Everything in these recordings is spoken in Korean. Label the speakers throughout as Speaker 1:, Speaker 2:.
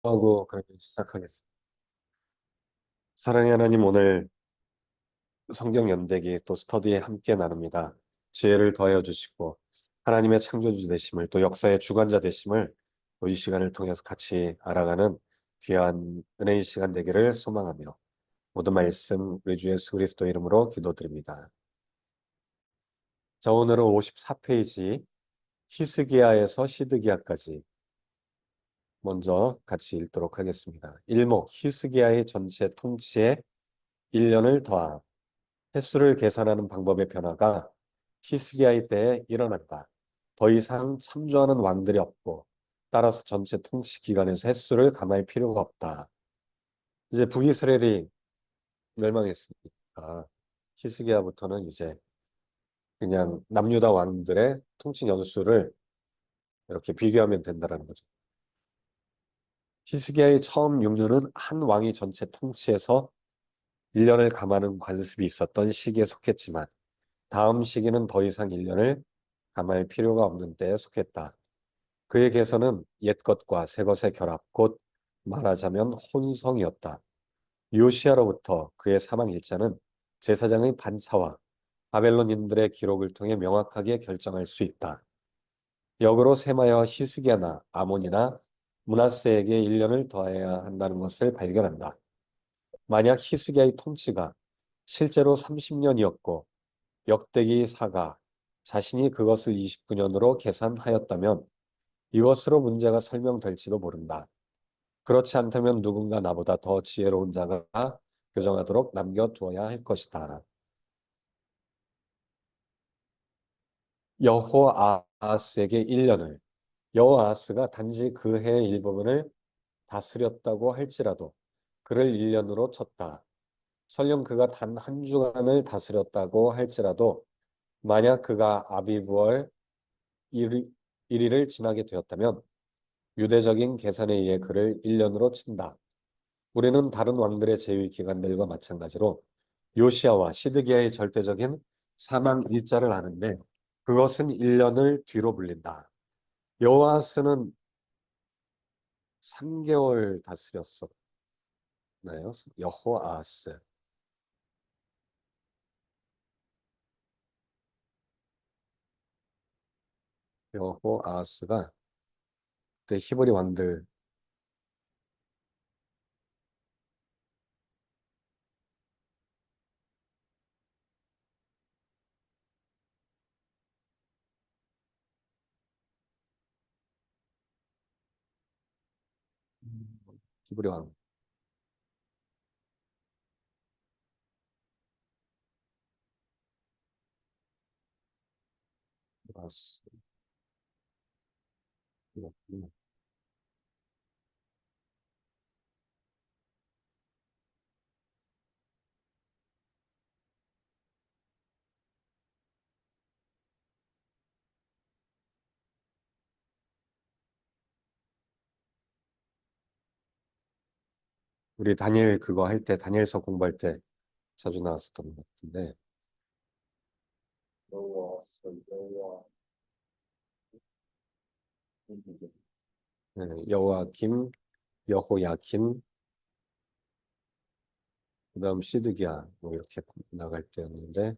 Speaker 1: 하고 그렇게 시작하겠습니다. 사랑의 하나님, 오늘 성경 연대기 또 스터디에 함께 나눕니다. 지혜를 더하여 주시고 하나님의 창조주 되심을 또 역사의 주관자 되심을 또 이 시간을 통해서 같이 알아가는 귀한 은혜의 시간 되기를 소망하며 모든 말씀 우리 주 예수 그리스도 이름으로 기도드립니다. 자, 오늘은 54페이지 히스기야에서 시드기야까지 먼저 같이 읽도록 하겠습니다. 1목 히스기야의 전체 통치에 1년을 더함. 횟수를 계산하는 방법의 변화가 히스기야의 때에 일어난다. 더 이상 참조하는 왕들이 없고 따라서 전체 통치 기간에서 횟수를 감할 필요가 없다. 이제 북이스라엘이 멸망했으니까 히스기야부터는 이제 그냥 남유다 왕들의 통치 연수를 이렇게 비교하면 된다는 거죠. 히스기야의 처음 6년은 한 왕이 전체 통치에서 1년을 감하는 관습이 있었던 시기에 속했지만 다음 시기는 더 이상 1년을 감할 필요가 없는 때에 속했다. 그의 개선은 옛것과 새것의 결합, 곧 말하자면 혼성이었다. 요시야로부터 그의 사망 일자는 제사장의 반차와 바벨론인들의 기록을 통해 명확하게 결정할 수 있다. 역으로 세마야와 히스기야나 아몬이나 므낫세에게 1년을 더해야 한다는 것을 발견한다. 만약 히스기야의 통치가 실제로 30년이었고 역대기 사가 자신이 그것을 29년으로 계산하였다면 이것으로 문제가 설명될지도 모른다. 그렇지 않다면 누군가 나보다 더 지혜로운 자가 교정하도록 남겨두어야 할 것이다. 여호아하스에게 1년을 여호아하스가 단지 그 해의 일부분을 다스렸다고 할지라도 그를 1년으로 쳤다. 설령 그가 단 한 주간을 다스렸다고 할지라도 만약 그가 아비부월 1일을 지나게 되었다면 유대적인 계산에 의해 그를 1년으로 친다. 우리는 다른 왕들의 제위 기간들과 마찬가지로 요시아와 시드기야의 절대적인 사망 일자를 아는데 그것은 1년을 뒤로 불린다. 여호아스는 3개월 다스렸었나요? 여호아스. 여호아스가 그때 히브리 왕들 히브리 왕 여호아스. 우리 다니엘 그거 할 때 다니엘서 공부할 때 자주 나왔었던 것 같은데 여호아스, 네, 여호아김, 여호야김, 그다음 시드기야 뭐 이렇게 나갈 때였는데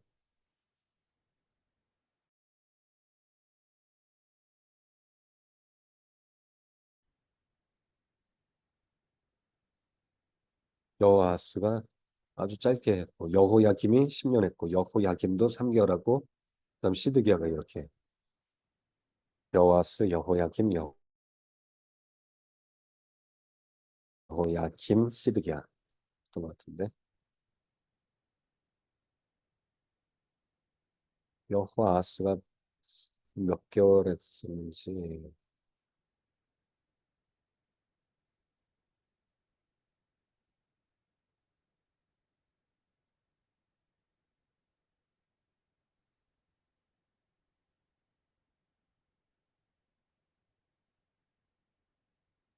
Speaker 1: 여호아스가 아주 짧게 했고 여호야김이 10년 했고 여호야김도 3개월 하고 그다음 시드기야가 이렇게 여호아스, 여호야김, 여호야김, 시드기야 했던 것 같은데 여호아스가 몇 개월 했었는지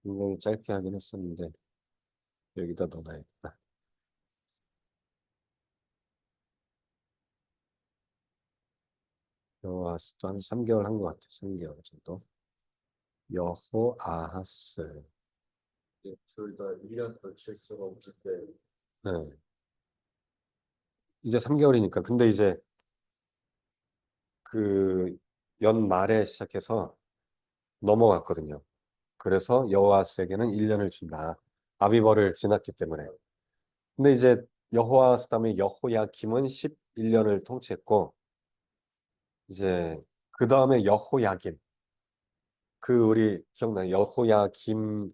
Speaker 1: 굉장히 짧게 하긴 했었는데 여기다 넣어놔야겠다. 여호아스도 한 3개월 한 것 같아. 3개월 정도. 여호아하스.
Speaker 2: 둘 다 1년 걸칠 수가 없는데
Speaker 1: 네. 이제 3개월이니까. 근데 이제 그 연말에 시작해서 넘어갔거든요. 그래서 여호와스에게는 1년을 준다. 아비벌을 지났기 때문에. 근데 이제 여호와스 다음에 여호야김은 11년을 통치했고, 이제 그 다음에 여호야긴. 그 우리 기억나요? 여호야김이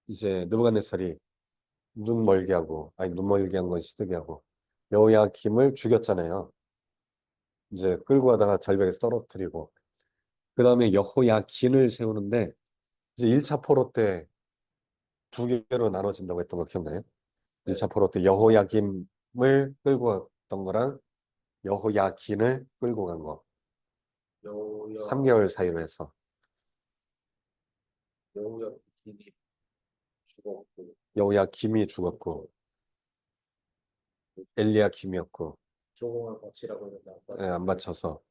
Speaker 1: 이제 느부갓네살이 눈 멀게 하고, 아니 눈 멀게 한 건 시드게 하고 여호야김을 죽였잖아요. 이제 끌고 가다가 절벽에서 떨어뜨리고 그 다음에 여호야긴을 세우는데 이제 1차 포로 때 두 개로 나눠진다고 했던 거 기억나요?
Speaker 2: 네.
Speaker 1: 1차 포로 때 여호야김을 끌고 갔던 거랑 여호야긴을 끌고 간 거.
Speaker 2: 여우야
Speaker 1: 3개월 사이로 해서
Speaker 2: 여우야 부인이 죽었고
Speaker 1: 여호야김이 죽었고 엘리야김이었고
Speaker 2: 조공을 바치라고 했는데 안
Speaker 1: 예, 안
Speaker 2: 바쳐서
Speaker 1: 맞춰서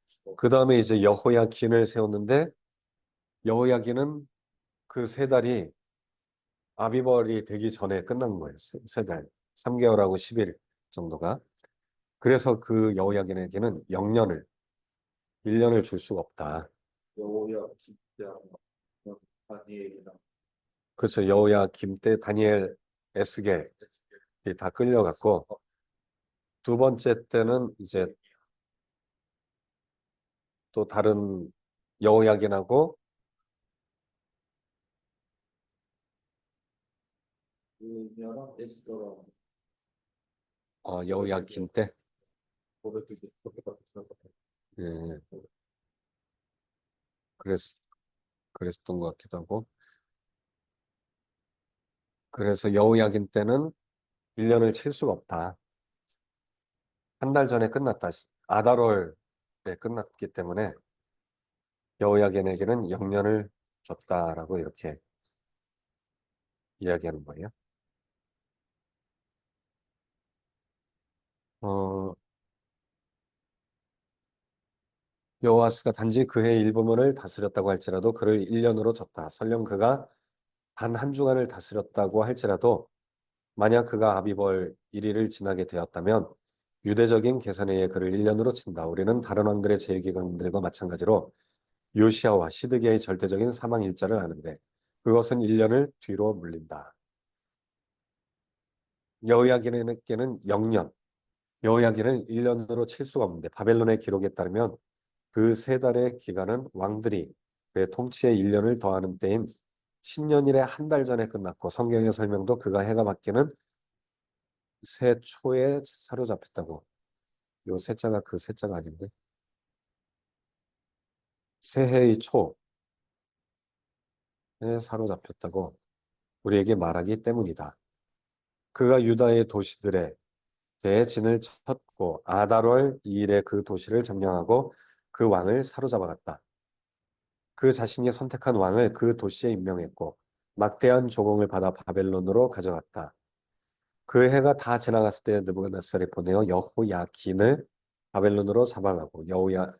Speaker 2: 죽었고
Speaker 1: 그 다음에 이제 여호야긴을 세웠는데 여호야긴은 그 세 달이 아비벌이 되기 전에 끝난 거예요. 세 달. 3개월하고 10일 정도가. 그래서 그 여호야긴에게는 영년을 1년을 줄 수가 없다.
Speaker 2: 여우야 김대랑 다니엘이나
Speaker 1: 그래서 여호야김 때 다니엘 에스겔이 다 끌려갔고 두 번째 때는 이제 또 다른 여호야긴하고
Speaker 2: 그녀랑 에스더랑
Speaker 1: 여호야김 때
Speaker 2: 고백들이 그렇게 바뀌는 것 같아요.
Speaker 1: 예, 그랬, 그랬던 것 같기도 하고 그래서 여호야김 때는 1년을 칠 수가 없다. 한 달 전에 끝났다. 아달월에 끝났기 때문에 여호야긴에게는 영년을 줬다라고 이렇게 이야기하는 거예요. 어, 여호아스가 단지 그해 일부분을 다스렸다고 할지라도 그를 1년으로 줬다. 설령 그가 단 한 주간을 다스렸다고 할지라도 만약 그가 아비벌 1일을 지나게 되었다면 유대적인 계산에 의해 그를 1년으로 친다. 우리는 다른 왕들의 제위기관들과 마찬가지로 요시아와 시드기야의 절대적인 사망 일자를 아는데 그것은 1년을 뒤로 물린다. 여호야긴에게는 영년, 여호야긴을 1년으로 칠 수가 없는데 바벨론의 기록에 따르면 그 세 달의 기간은 왕들이 그의 통치에 1년을 더하는 때인 신년일의 한 달 전에 끝났고 성경의 설명도 그가 해가 바뀌는 새 초에 사로잡혔다고. 요 세자가 그 세자가 아닌데 새해의 초에 사로잡혔다고 우리에게 말하기 때문이다. 그가 유다의 도시들에 대해 진을 쳤고 아달월 2일에 그 도시를 점령하고 그 왕을 사로잡아갔다. 그 자신이 선택한 왕을 그 도시에 임명했고 막대한 조공을 받아 바벨론으로 가져갔다. 그 해가 다 지나갔을 때 느부갓네살이 보내어 여호야긴을 바벨론으로 잡아가고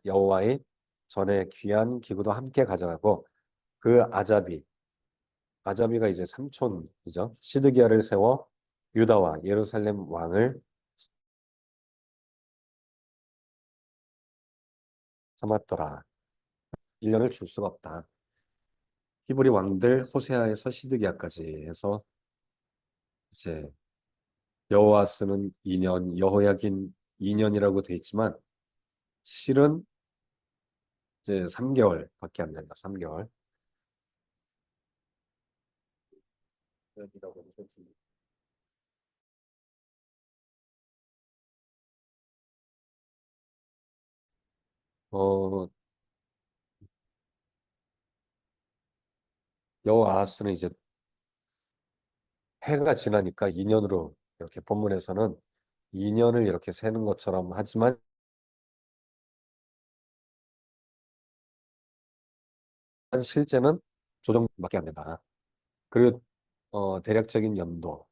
Speaker 1: 여호와의 전에 귀한 기구도 함께 가져가고 그 아자비가 이제 삼촌이죠. 시드기야를 세워 유다와 예루살렘 왕을 삼았더라. 1년을 줄 수가 없다. 히브리 왕들 호세아에서 시드기야까지 해서 이제 여호와스는 2년, 여호야긴 2년이라고 돼 있지만 실은 이제 3개월밖에 안 된다. 3개월.
Speaker 2: 이라고 해서
Speaker 1: 어, 여호아하스는 이제 해가 지나니까 2년으로 이렇게 본문에서는 2년을 이렇게 세는 것처럼 하지만 실제는 조정밖에 안 된다. 그리고 대략적인 연도도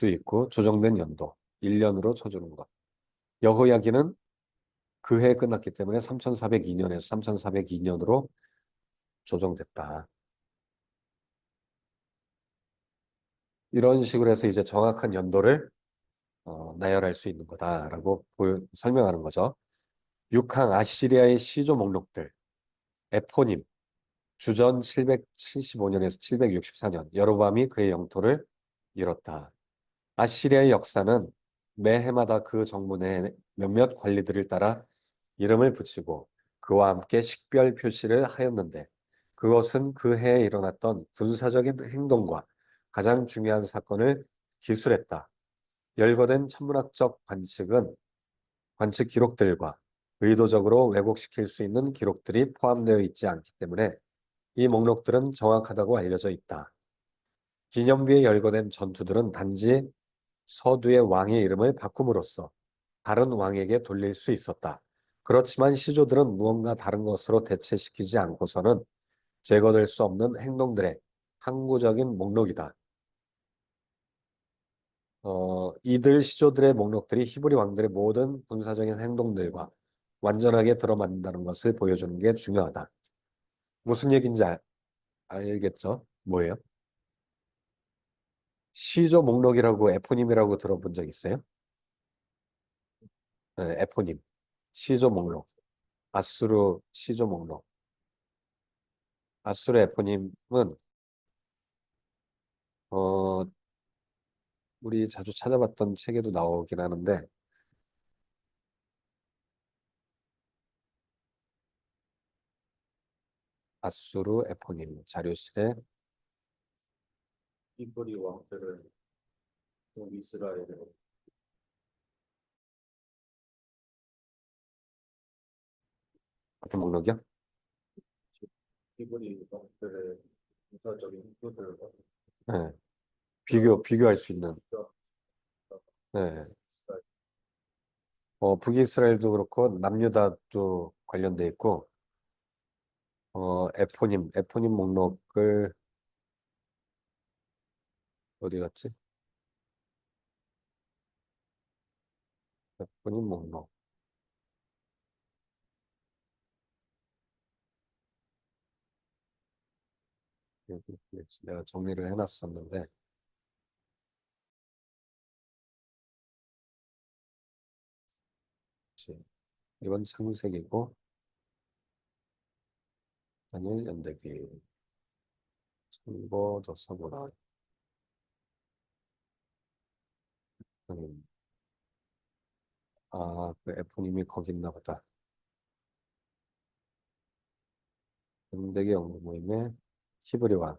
Speaker 1: 있고 조정된 연도 1년으로 쳐주는 것. 여호야기는 그 해 끝났기 때문에 3402년에서 3402년으로 조정됐다. 이런 식으로 해서 이제 정확한 연도를 나열할 수 있는 거다라고 설명하는 거죠. 6항 아시리아의 시조 목록들, 에포님, 주전 775년에서 764년, 여로보암이 그의 영토를 잃었다. 아시리아의 역사는 매 해마다 그 정문에 몇몇 관리들을 따라 이름을 붙이고 그와 함께 식별 표시를 하였는데 그것은 그 해에 일어났던 군사적인 행동과 가장 중요한 사건을 기술했다. 열거된 천문학적 관측 기록들과 의도적으로 왜곡시킬 수 있는 기록들이 포함되어 있지 않기 때문에 이 목록들은 정확하다고 알려져 있다. 기념비에 열거된 전투들은 단지 서두의 왕의 이름을 바꿈으로써 다른 왕에게 돌릴 수 있었다. 그렇지만 시조들은 무언가 다른 것으로 대체시키지 않고서는 제거될 수 없는 행동들의 항구적인 목록이다. 이들 시조들의 목록들이 히브리 왕들의 모든 군사적인 행동들과 완전하게 들어맞는다는 것을 보여주는 게 중요하다. 무슨 얘기인지 알겠죠? 뭐예요? 시조 목록이라고 에포님이라고 들어본 적 있어요? 네, 에포님. 시조 목록. 아수르 시조 목록. 아수르 에포님은 어, 우리 자주 찾아봤던 책에도 나오긴 하는데 아수르 에포님 자료실에
Speaker 2: 히브리 왕들을 북이스라엘로
Speaker 1: 어떤 목록이요?
Speaker 2: 히브리 왕들의 군사적인 행보들과
Speaker 1: 네, 비교할 수 있는. 네. 북이스라엘도 그렇고 남유다도 관련돼 있고 에포님 목록을 어디 갔지? 에포님 목록 여기 내가 정리를 해놨었는데 그치. 이번 창세기고 다니엘 연대기 선보도 서보라 그 에포님이 거기 있나 보다. 연대기 연구 모임의 히브리 왕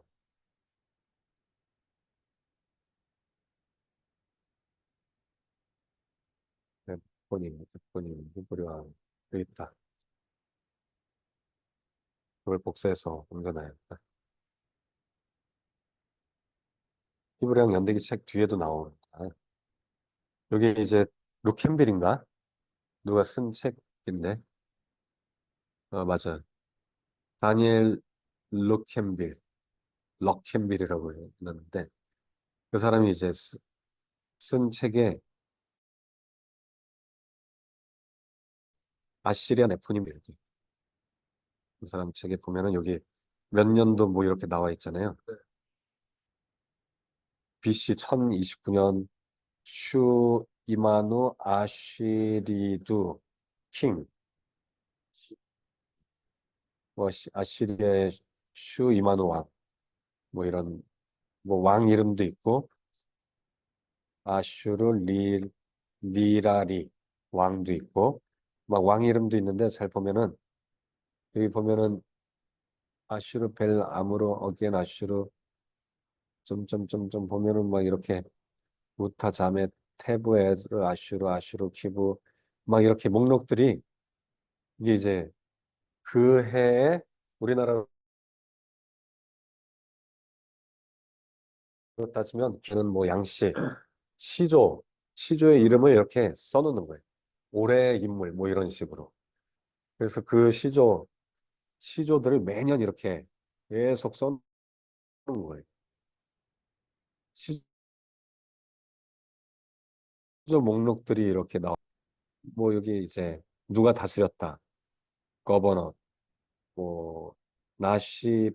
Speaker 1: 에포님 히브리 왕 여기 있다. 그걸 복사해서 옮겨놔야겠다. 히브리 왕 연대기 책 뒤에도 나오는 여기 이제 루켄빌인가? 누가 쓴 책인데 맞아. 다니엘 루켄빌 럭켄빌이라고 했는데 그 사람이 이제 쓴 책에 아시리아 네포님 이렇게 그 사람 책에 보면은 여기 몇 년도 뭐 이렇게 나와 있잖아요. BC 1029년 슈 이마누 아시리두 킹, 뭐 아시리아의 슈 이마누 왕, 뭐 이런 뭐 왕 이름도 있고 아슈르 리라리 왕도 있고 막 왕 이름도 있는데 잘 보면은 여기 보면은 아슈르 벨 아무르 어겐 아슈르 점점점점 보면은 막 이렇게 우타 자메 테브 에르 아슈르 키브 막 이렇게 목록들이 이게 이제 그 해에 우리나라로 따지면 걔는 뭐 양씨 시조 시조의 이름을 이렇게 써놓는 거예요. 올해의 인물 뭐 이런 식으로. 그래서 그 시조들을 매년 이렇게 계속 써놓는 거예요. 시조 목록들이 이렇게 뭐 여기 이제 누가 다스렸다. 거버너 뭐 나시나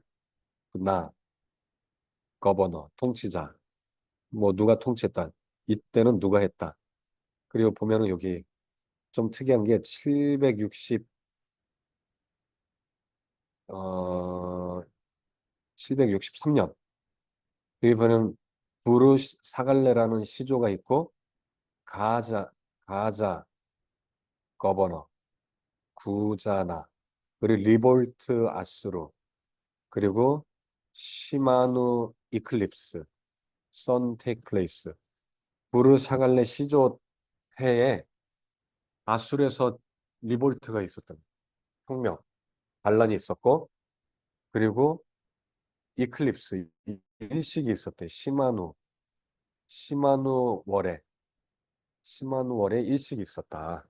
Speaker 1: 거버너 통치자 뭐 누가 통치했다. 이때는 누가 했다. 그리고 보면은 여기 좀 특이한 게 760, 763년. 여기 보면 부르 사갈레라는 시조가 있고 가자 거버너, 구자나, 그리고 리볼트 아수르, 그리고 시마누 이클립스, 선 테이크 플레이스. 부르 샤갈레 시조 해에 아수르에서 리볼트가 있었던 혁명, 반란이 있었고, 그리고 이클립스, 일식이 있었대. 시마누 월에 일식이 있었다.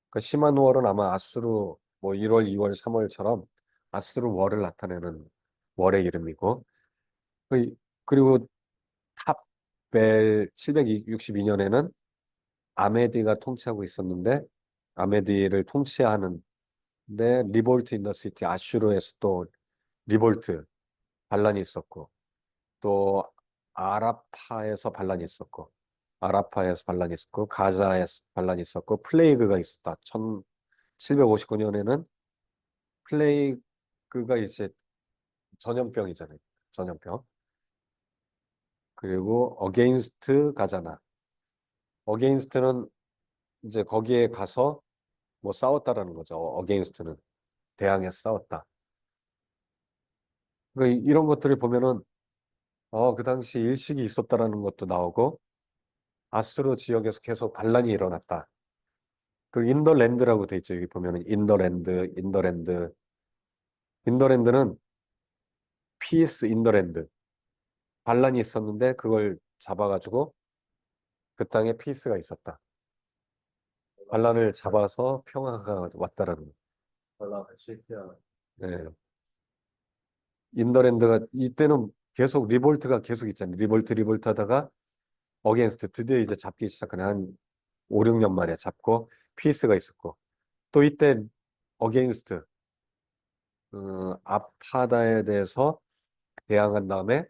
Speaker 1: 그 시마누 월은 아마 아수르 뭐 1월, 2월, 3월처럼 아수르 월을 나타내는 월의 이름이고, 그- 그리고 탑벨 762년에는 아메디가 통치하고 있었는데, 아메디를 통치하는데 리볼트 인 더 시티 아슈르에서 또 리볼트 반란이 있었고, 또 아라파에서 반란이 있었고 가자에서 반란이 있었고 플레이그가 있었다. 1759년에는 플레이그가 이제 전염병이잖아요. 전염병. 그리고 어게인스트 가자나. 어게인스트는 이제 거기에 가서 뭐 싸웠다라는 거죠. 어게인스트는 대항해서 싸웠다. 그러니까 이런 것들을 보면은 그 당시 일식이 있었다라는 것도 나오고 아수르 지역에서 계속 반란이 일어났다. 그 인더랜드라고 돼 있죠. 여기 보면은 인더랜드는 피스 인더랜드. 반란이 있었는데 그걸 잡아가지고 그 땅에 피스가 있었다. 반란을 잡아서 평화가 왔다라는 거.
Speaker 2: 연락을 실패한.
Speaker 1: 예. 인더랜드가 이때는 계속 리볼트가 계속 있잖아요. 리볼트 하다가 어게인스트 드디어 이제 잡기 시작한 한 5, 6년 만에 잡고 피스가 있었고 또 이때 어게인스트 아파다에 대해서 대항한 다음에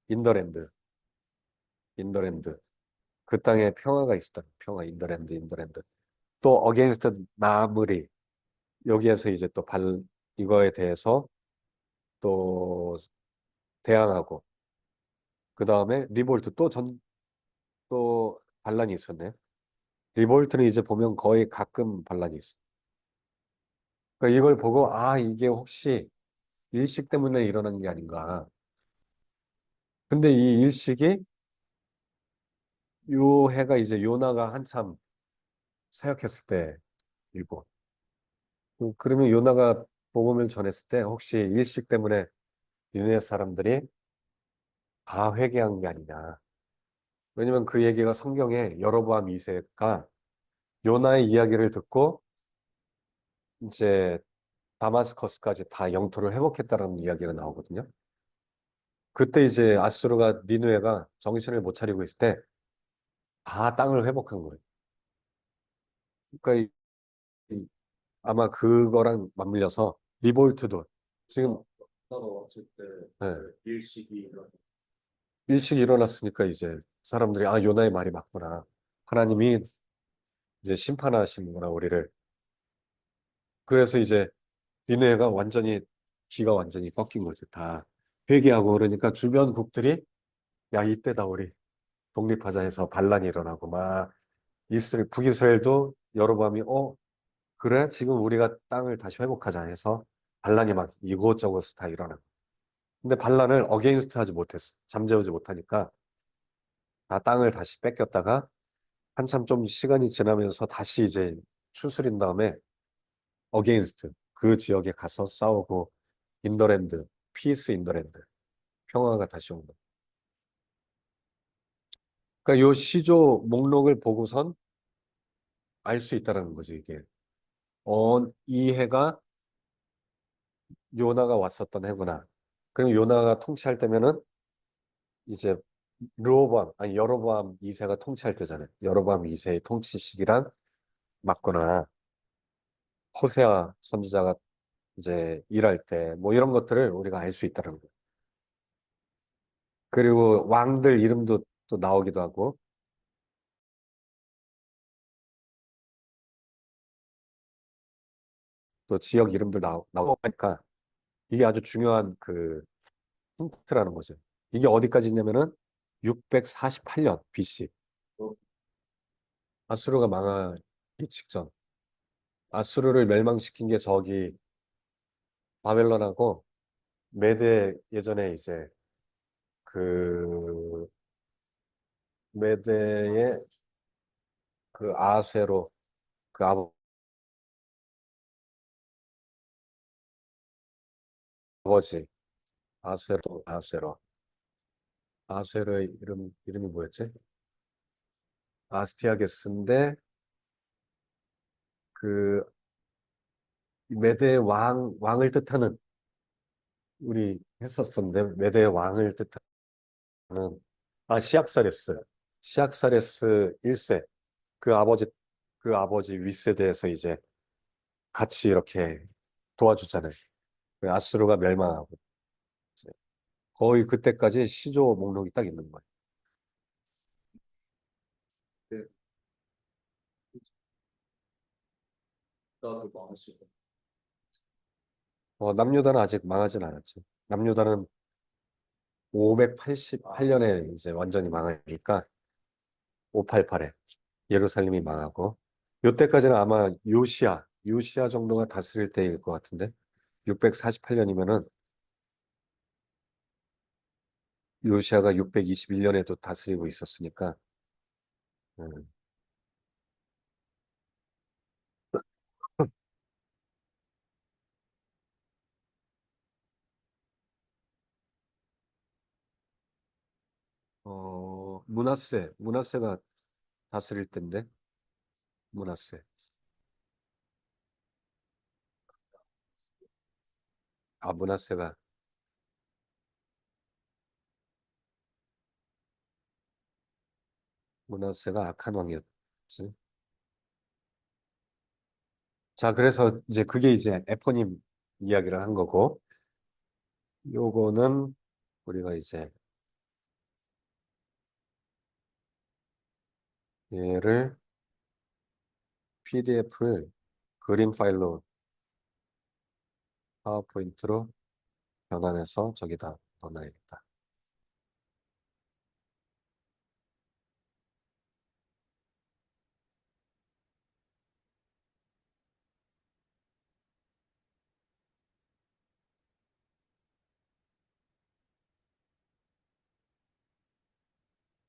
Speaker 1: 인더랜드 인더랜드 그 땅에 평화가 있었다. 평화 인더랜드 또 어게인스트 나무리 여기에서 이제 또 이거에 대해서 또 대항하고 그 다음에 리볼트 또 반란이 있었네. 리볼트는 이제 보면 거의 가끔 반란이 있어. 그러니까 이걸 보고 이게 혹시 일식 때문에 일어난 게 아닌가. 근데 이 일식이 요 해가 이제 요나가 한참 사역했을 때이고 그러면 요나가 복음을 전했을 때 혹시 일식 때문에 니네 사람들이 다 회개한 게 아니냐. 왜냐면 그 얘기가 성경에 여로보암 2세가 요나의 이야기를 듣고 이제 다마스커스까지 다 영토를 회복했다라는 이야기가 나오거든요. 그때 이제 아수르가 니느웨가 정신을 못 차리고 있을 때 다 땅을 회복한 거예요. 그러니까 아마 그거랑 맞물려서 리볼트도 지금
Speaker 2: 나가 왔을 때
Speaker 1: 예,
Speaker 2: 그 일식이 일어나.
Speaker 1: 일식이 일어났으니까 이제 사람들이 요나의 말이 맞구나. 하나님이 이제 심판하시는구나 우리를. 그래서 이제 니네가 완전히 기가 완전히 꺾인 거지. 다 회개하고 그러니까 주변국들이 야 이때다 우리 독립하자 해서 반란이 일어나고 막 북이스라엘도 여로보암이 그래 지금 우리가 땅을 다시 회복하자 해서 반란이 막 이곳저곳 다 일어나고 근데 반란을 어게인스트 하지 못했어. 잠재우지 못하니까 다 땅을 다시 뺏겼다가 한참 좀 시간이 지나면서 다시 이제 추스린 다음에 어게인스트 그 지역에 가서 싸우고 인더랜드 피스 인더랜드 평화가 다시 온 거. 그러니까 요 시조 목록을 보고선 알 수 있다라는 거죠 이게. 이 해가 요나가 왔었던 해구나. 그럼 요나가 통치할 때면은 이제 여로보암 2세가 통치할 때잖아요. 여로보암 2세의 통치 시기랑 맞거나 호세아 선지자가 이제 일할 때 뭐 이런 것들을 우리가 알 수 있다는 거예요. 그리고 왕들 이름도 또 나오기도 하고 또 지역 이름도 나오고 하니까 이게 아주 중요한 그 힌트라는 거죠. 이게 어디까지 있냐면은 648년 BC. 아수르가 망하기 직전. 아수르를 멸망시킨 게 저기 바벨론하고 메대 예전에 이제 그 메대의 그 아쇠로 그 아버지 아쇠로의 이름이 뭐였지? 아스티아게스인데 그 메대의 왕을 뜻하는 우리 했었었는데 메대의 왕을 뜻하는 시악사레스 1세 그 아버지 그 아버지 윗세대에서 이제 같이 이렇게 도와주잖아요. 그 아수르가 멸망하고 이제 거의 그때까지 시조 목록이 딱 있는 거예요.
Speaker 2: 네, 나도 많으시고.
Speaker 1: 남유다는 아직 망하진 않았죠. 남유다는 588년에 이제 완전히 망하니까 588에 예루살렘이 망하고 요때까지는 아마 요시야 정도가 다스릴 때일 것 같은데 648년이면은 요시야가 621년에도 다스리고 있었으니까 음, 문하세가 다스릴 때인데 문하세 아 문하세가 악한 왕이었지. 자, 그래서 이제 그게 이제 에포님 이야기를 한 거고 요거는 우리가 이제 얘를 PDF를 그림 파일로 파워포인트로 변환해서 저기다 넣어놔야겠다.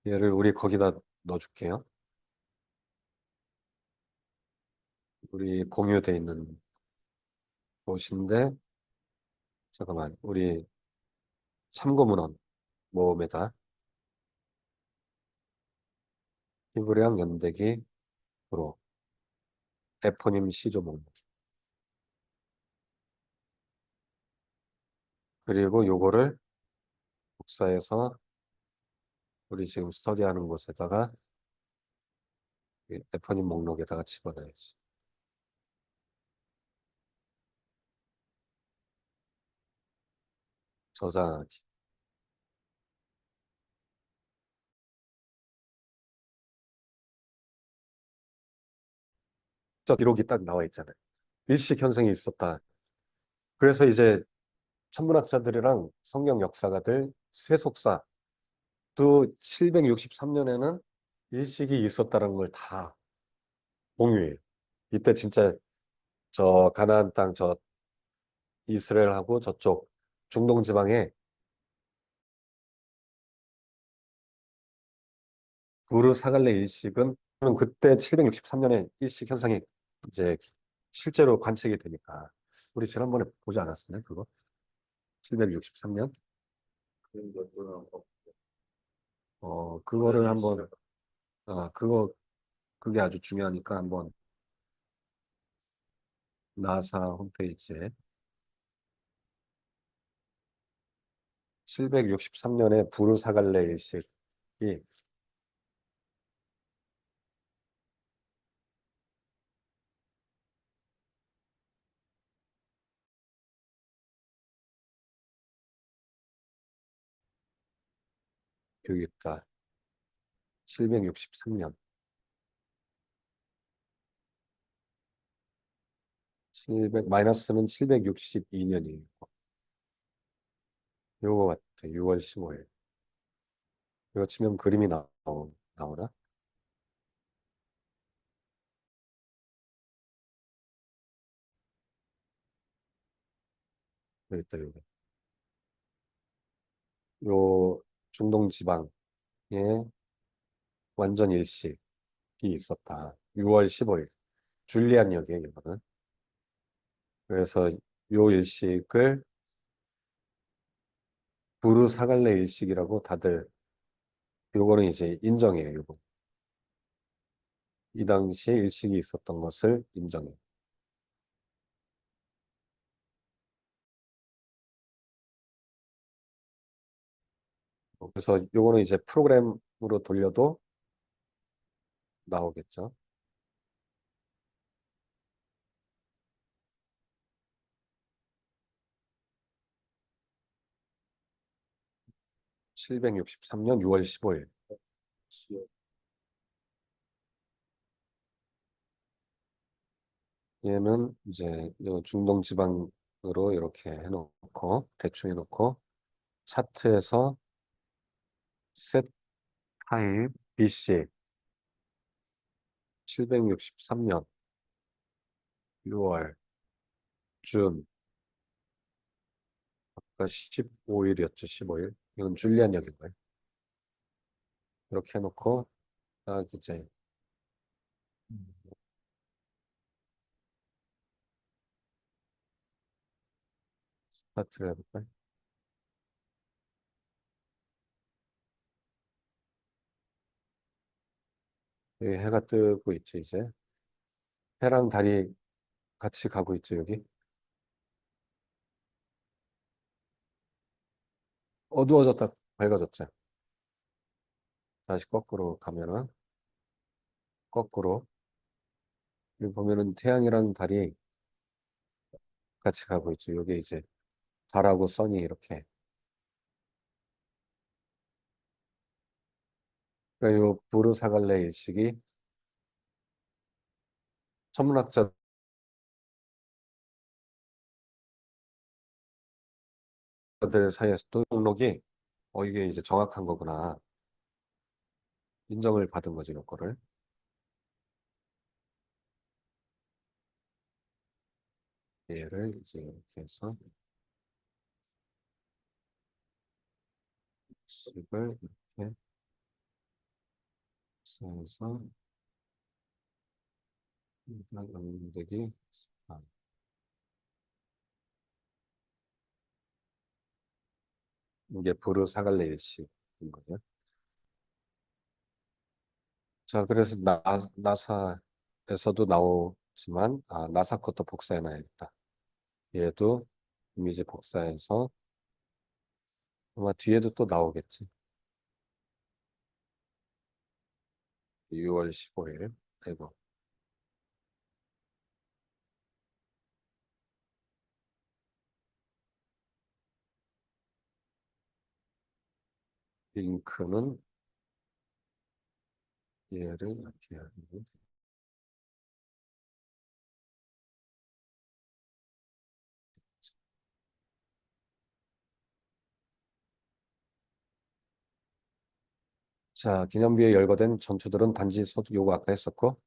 Speaker 1: 얘를 우리 거기다 넣어줄게요. 우리 공유돼 있는 곳인데 잠깐만 우리 참고문헌 모음에다 히브리학 연대기 프로 에포님 시조목 그리고 요거를 복사해서 우리 지금 스터디하는 곳에다가 이 에포님 목록에다가 집어넣어야지. 저장하기. 저 기록이 딱 나와 있잖아요. 일식 현상이 있었다. 그래서 이제 천문학자들이랑 성경 역사가들 세속사 또 763년에는 일식이 있었다는 걸 다 공유해요. 이때 진짜 저 가나안 땅 저 이스라엘하고 저쪽 중동 지방에 부르사갈레 일식은 그때 763년에 일식 현상이 이제 실제로 관측이 되니까 우리 지난번에 보지 않았었나요? 그거 763년
Speaker 2: 그런 것들은
Speaker 1: 그거를 한번 그거 그게 아주 중요하니까 한번 나사 홈페이지에 763년에 부르사갈레 일식이 여기 있다. 763년. 700, 마이너스는 762년이에요. 요거 같아. 6월 15일. 이거 치면 그림이 나오나? 여기 있다, 여기. 요 중동 지방에 완전 일식이 있었다. 6월 15일. 줄리안 역이에요, 이거는. 그래서 요 일식을 부르사갈레 일식이라고 다들 요거는 이제 인정해요, 요거. 이 당시에 일식이 있었던 것을 인정해요. 그래서 요거는 이제 프로그램으로 돌려도 나오겠죠. 763년 6월 15일. 얘는 이제 요 중동 지방으로 이렇게 해놓고 대충 해놓고 차트에서 셋 타임 BC 763년 6월 준 15일이었죠. 15일. 이건 줄리안 역인 거예요. 이렇게 해놓고 딱 이제 스타트를 해볼까요? 여기 해가 뜨고 있죠, 이제. 해랑 달이 같이 가고 있죠, 여기. 어두워졌다 밝아졌죠. 다시 거꾸로 가면은 거꾸로 여기 보면은 태양이랑 달이 같이 가고 있죠. 여기 이제 달하고 선이 이렇게. 그러니까 요 부르사갈레 일식이 천문학자들 사이에서도 목록이 이게 이제 정확한 거구나 인정을 받은 거죠, 이거를. 얘를 이제 이렇게 해서 식을 이렇게 써서 연대기 스타. 이게 부르사갈레 일식인 거예요. 자, 그래서 나사에서도 나오지만 나사 것도 복사해놔야겠다. 얘도 이미지 복사해서 아마 뒤에도 또 나오겠지. 6월 15일. 아이고. 링크는 얘를 이렇게 하는. 자, 기념비에 열거된 전투들은 단지 요거 아까 했었고,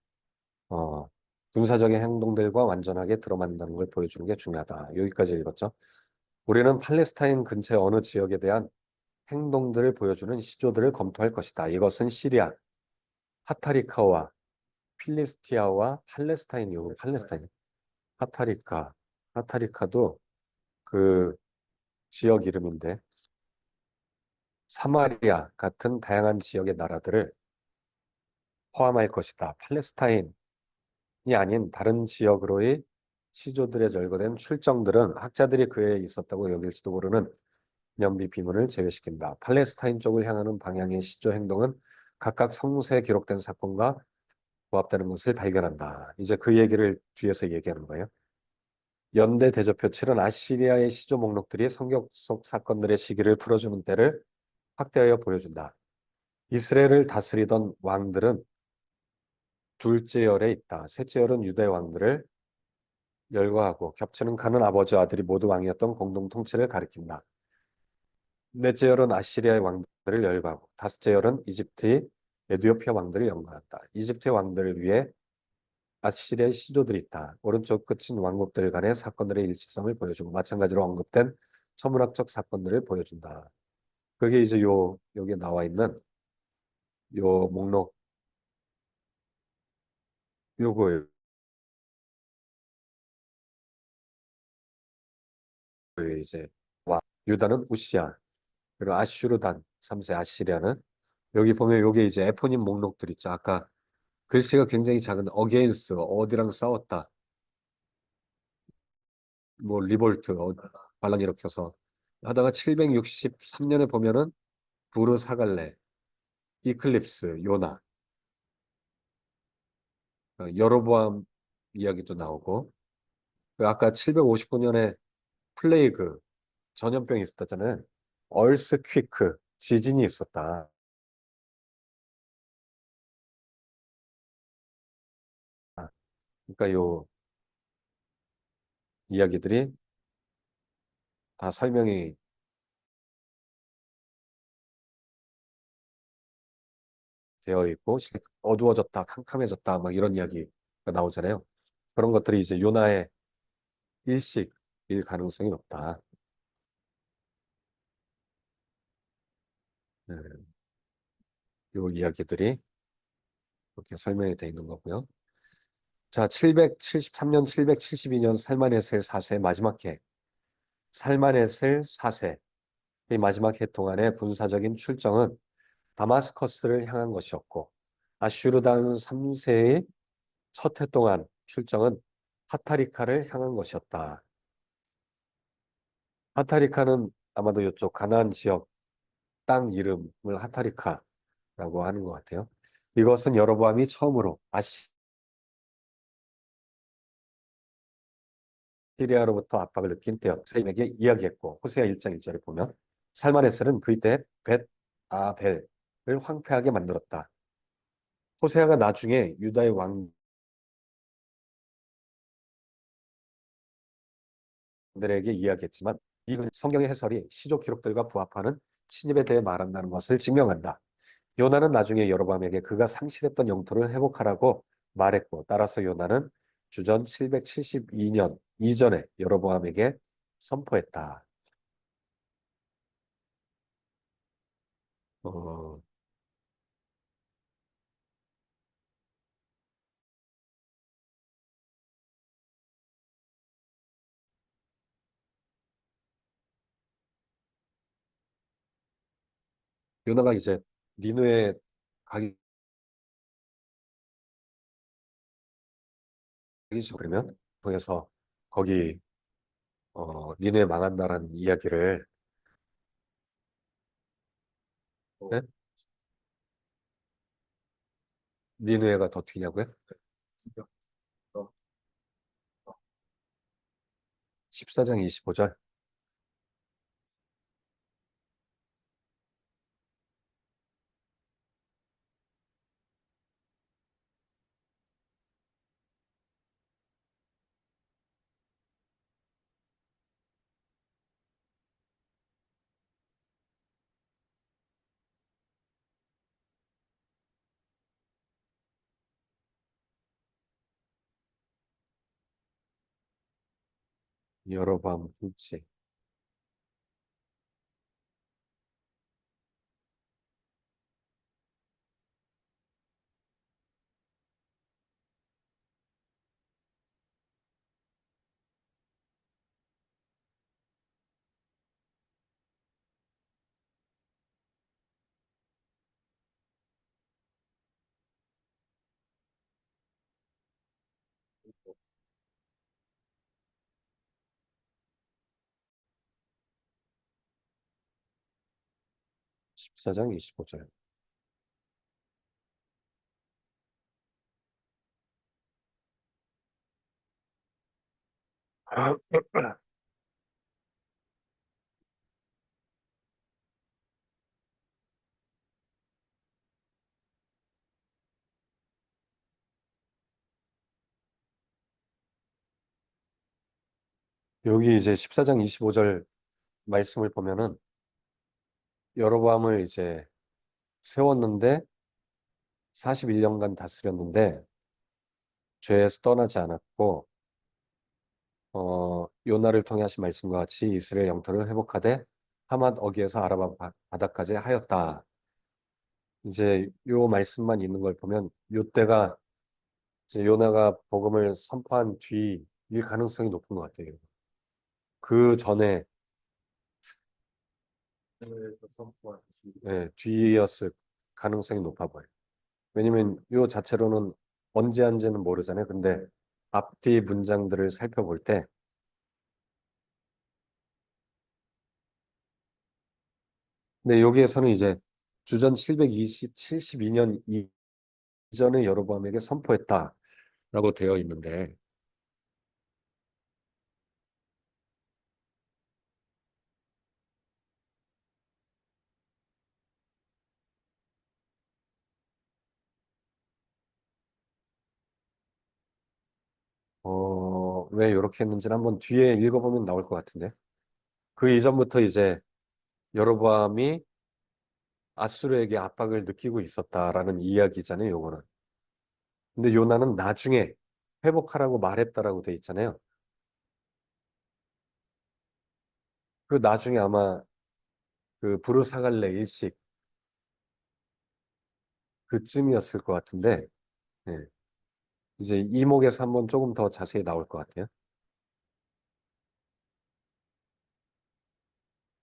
Speaker 1: 어, 군사적인 행동들과 완전하게 들어맞는다는 걸 보여주는 게 중요하다. 여기까지 읽었죠. 우리는 팔레스타인 근처 어느 지역에 대한 행동들을 보여주는 시조들을 검토할 것이다. 이것은 시리아, 하타리카와 필리스티아와 팔레스타인이요. 팔레스타인. 하타리카. 하타리카도 그 지역 이름인데 사마리아 같은 다양한 지역의 나라들을 포함할 것이다. 팔레스타인이 아닌 다른 지역으로의 시조들에 절거된 출정들은 학자들이 그에 있었다고 여길지도 모르는 연비 비문을 제외시킨다. 팔레스타인 쪽을 향하는 방향의 시조 행동은 각각 성서에 기록된 사건과 부합되는 것을 발견한다. 이제 그 얘기를 뒤에서 얘기하는 거예요. 연대 대조표 7은 아시리아의 시조 목록들이 성경 속 사건들의 시기를 풀어주는 때를 확대하여 보여준다. 이스라엘을 다스리던 왕들은 둘째 열에 있다. 셋째 열은 유대 왕들을 열거하고 겹치는 가는 아버지와 아들이 모두 왕이었던 공동 통치를 가리킨다. 넷째 열은 아시리아의 왕들을 열거하고 다섯째 열은 이집트의 에디오피아 왕들을 연거한다. 이집트의 왕들을 위해 아시리아의 시조들이 있다. 오른쪽 끝인 왕국들 간의 사건들의 일치성을 보여주고 마찬가지로 언급된 천문학적 사건들을 보여준다. 그게 이제 여기에 나와 있는 요 목록 요거예요. 이제 유다는 우시아 그리고 아슈르단 3세 아시리아는 여기 보면 요게 이제 에포님 목록들 있죠. 아까 글씨가 굉장히 작은 어게인스트 어디랑 싸웠다. 뭐 리볼트 반란 일으켜서 하다가 763년에 보면은 부르사갈레 이클립스 요나 여로보암 이야기도 나오고 그 아까 759년에 플레이그 전염병이 있었잖아요. 얼스퀴크 지진이 있었다. 그러니까 요 이야기들이 다 설명이 되어 있고 어두워졌다, 캄캄해졌다 막 이런 이야기가 나오잖아요. 그런 것들이 이제 요나의 일식일 가능성이 높다. 네, 요 이야기들이 이렇게 설명이 되어 있는 거고요. 자, 773년, 772년 살마네셀 4세 마지막 해. 살마네셀 4세. 이 마지막 해 동안의 군사적인 출정은 다마스커스를 향한 것이었고 아슈르단 3세의 첫 해 동안 출정은 하타리카를 향한 것이었다. 하타리카는 아마도 이쪽 가나안 지역 땅 이름을 하타리카라고 하는 것 같아요. 이것은 여로보암이 처음으로 아시리아로부터 압박을 느낀 때였 선생님에게 이야기했고 호세아 1장 1절에 보면 살마네셀은 그때 벳 아벨을 황폐하게 만들었다. 호세아가 나중에 유다의 왕들에게 이야기했지만 이 성경의 해설이 시조 기록들과 부합하는 침입에 대해 말한다는 것을 증명한다. 요나는 나중에 여로보암에게 그가 상실했던 영토를 회복하라고 말했고 따라서 요나는 주전 772년 이전에 여로보암에게 선포했다. 어, 요나가 이제 니느웨 가기 전 그러면 통해서 거기 니느웨 망한다라는 이야기를 네? 니느웨가 더 뒤냐고요? 14장 25절 여로보암 통치 14장 25절 여기 이제 14장 25절 말씀을 보면은 여로보암을 이제 세웠는데 41년간 다스렸는데 죄에서 떠나지 않았고 요나를 통해 하신 말씀과 같이 이스라엘 영토를 회복하되 하맛 어기에서 아라바 바다까지 하였다. 이제 요 말씀만 있는 걸 보면 요 때가 이제 요나가 복음을 선포한 뒤일 가능성이 높은 것 같아요. 그 전에
Speaker 2: 해외에서 선포한 지
Speaker 1: 뒤였을 가능성이 높아 보여요. 왜냐면 요 자체로는 언제 한지는 모르잖아요. 근데 앞뒤 문장들을 살펴볼 때 근데 여기에서는 이제 주전 72년 이전에 여로보암에게 선포했다라고 되어 있는데 왜 이렇게 했는지는 한번 뒤에 읽어보면 나올 것 같은데 그 이전부터 이제 여로보암이 아수르에게 압박을 느끼고 있었다라는 이야기잖아요, 요거는. 근데 요나는 나중에 회복하라고 말했다라고 돼 있잖아요. 그 나중에 아마 그 부르사갈레 일식 그쯤이었을 것 같은데 예. 이제 이목에서 한번 조금 더 자세히 나올 것 같아요.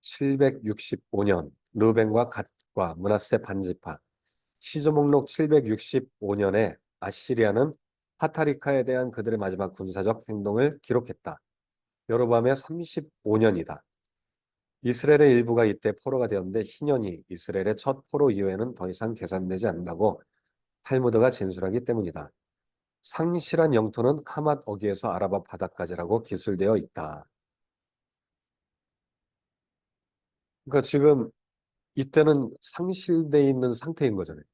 Speaker 1: 765년 르벤과 갓과 므낫세 반지파 시조 목록 765년에 아시리아는 파타리카에 대한 그들의 마지막 군사적 행동을 기록했다. 여로보암의 35년이다. 이스라엘의 일부가 이때 포로가 되었는데 희년이 이스라엘의 첫 포로 이후에는 더 이상 계산되지 않는다고 탈무드가 진술하기 때문이다. 상실한 영토는 하맛 어기에서 아라바 바다까지라고 기술되어 있다. 그러니까 지금 이때는 상실돼 있는 상태인 거잖아요.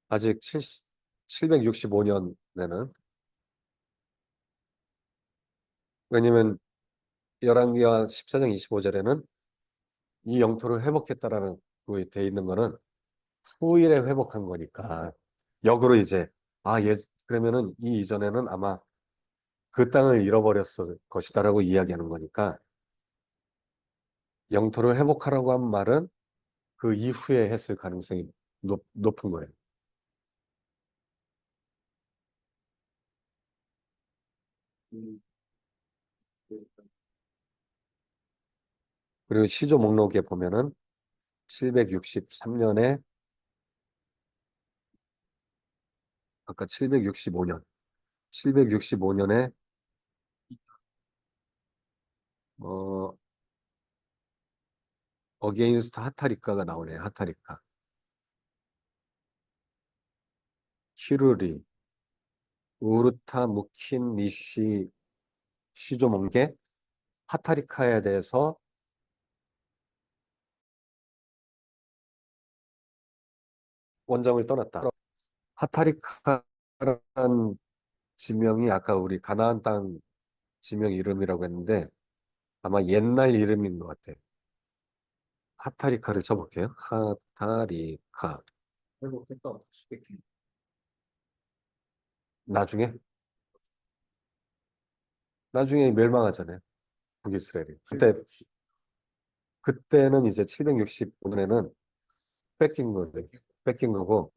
Speaker 1: 아직 765년에는 왜냐면 열왕기와 14장 25절에는 이 영토를 회복했다라는 거에 돼 있는 거는 후일에 회복한 거니까 역으로 이제 그러면은 이 이전에는 아마 그 땅을 잃어버렸을 것이다라고 이야기하는 거니까 영토를 회복하라고 한 말은 그 이후에 했을 가능성이 높은 거예요.
Speaker 2: 음,
Speaker 1: 그리고 시조 목록에 보면은 763년에 아까 765년 765년에 어 어게인스트 하타리카가 나오네. 하타리카. 키루리, 우르타 무킨 니쉬 시조몽게 하타리카에 대해서 원정을 떠났다. 하타리카라는 지명이 아까 우리 가나안 땅 지명 이름이라고 했는데 아마 옛날 이름인 것 같아요. 하타리카를 쳐볼게요. 하타리카.
Speaker 2: 회복했다. 스펙팅.
Speaker 1: 나중에 나중에 멸망하잖아요. 북이스라엘이. 그때는 이제 765년에는 뺏긴 거예요. 뺏긴 거고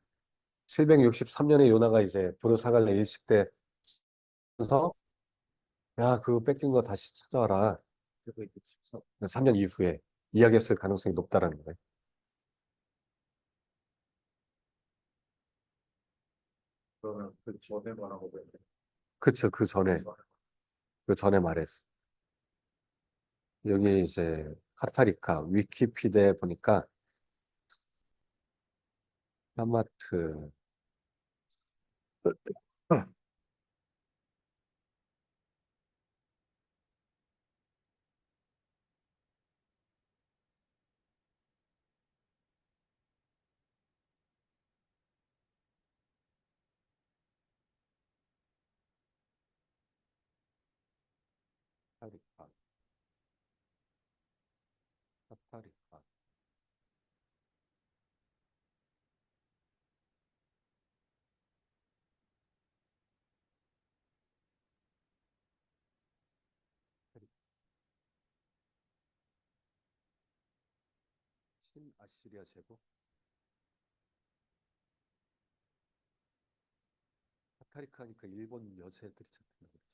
Speaker 1: 763년에 요나가 이제 부르사갈레 일식 때서 야, 그거 뺏긴 거 다시 찾아와라.
Speaker 2: 그리고 이제 14.
Speaker 1: 3년 이후에 이야기했을 가능성이 높다라는 거예요.
Speaker 2: 그러면 그 전에 말하고 왜
Speaker 1: 그쵸, 그 전에 말했어. 여기 이제 카타리카, 위키피디아에 보니까 하마트, 타리카, 타리카. 신아시리아 제국? 타리카 하니까 일본 여자애들이 찾는 거지.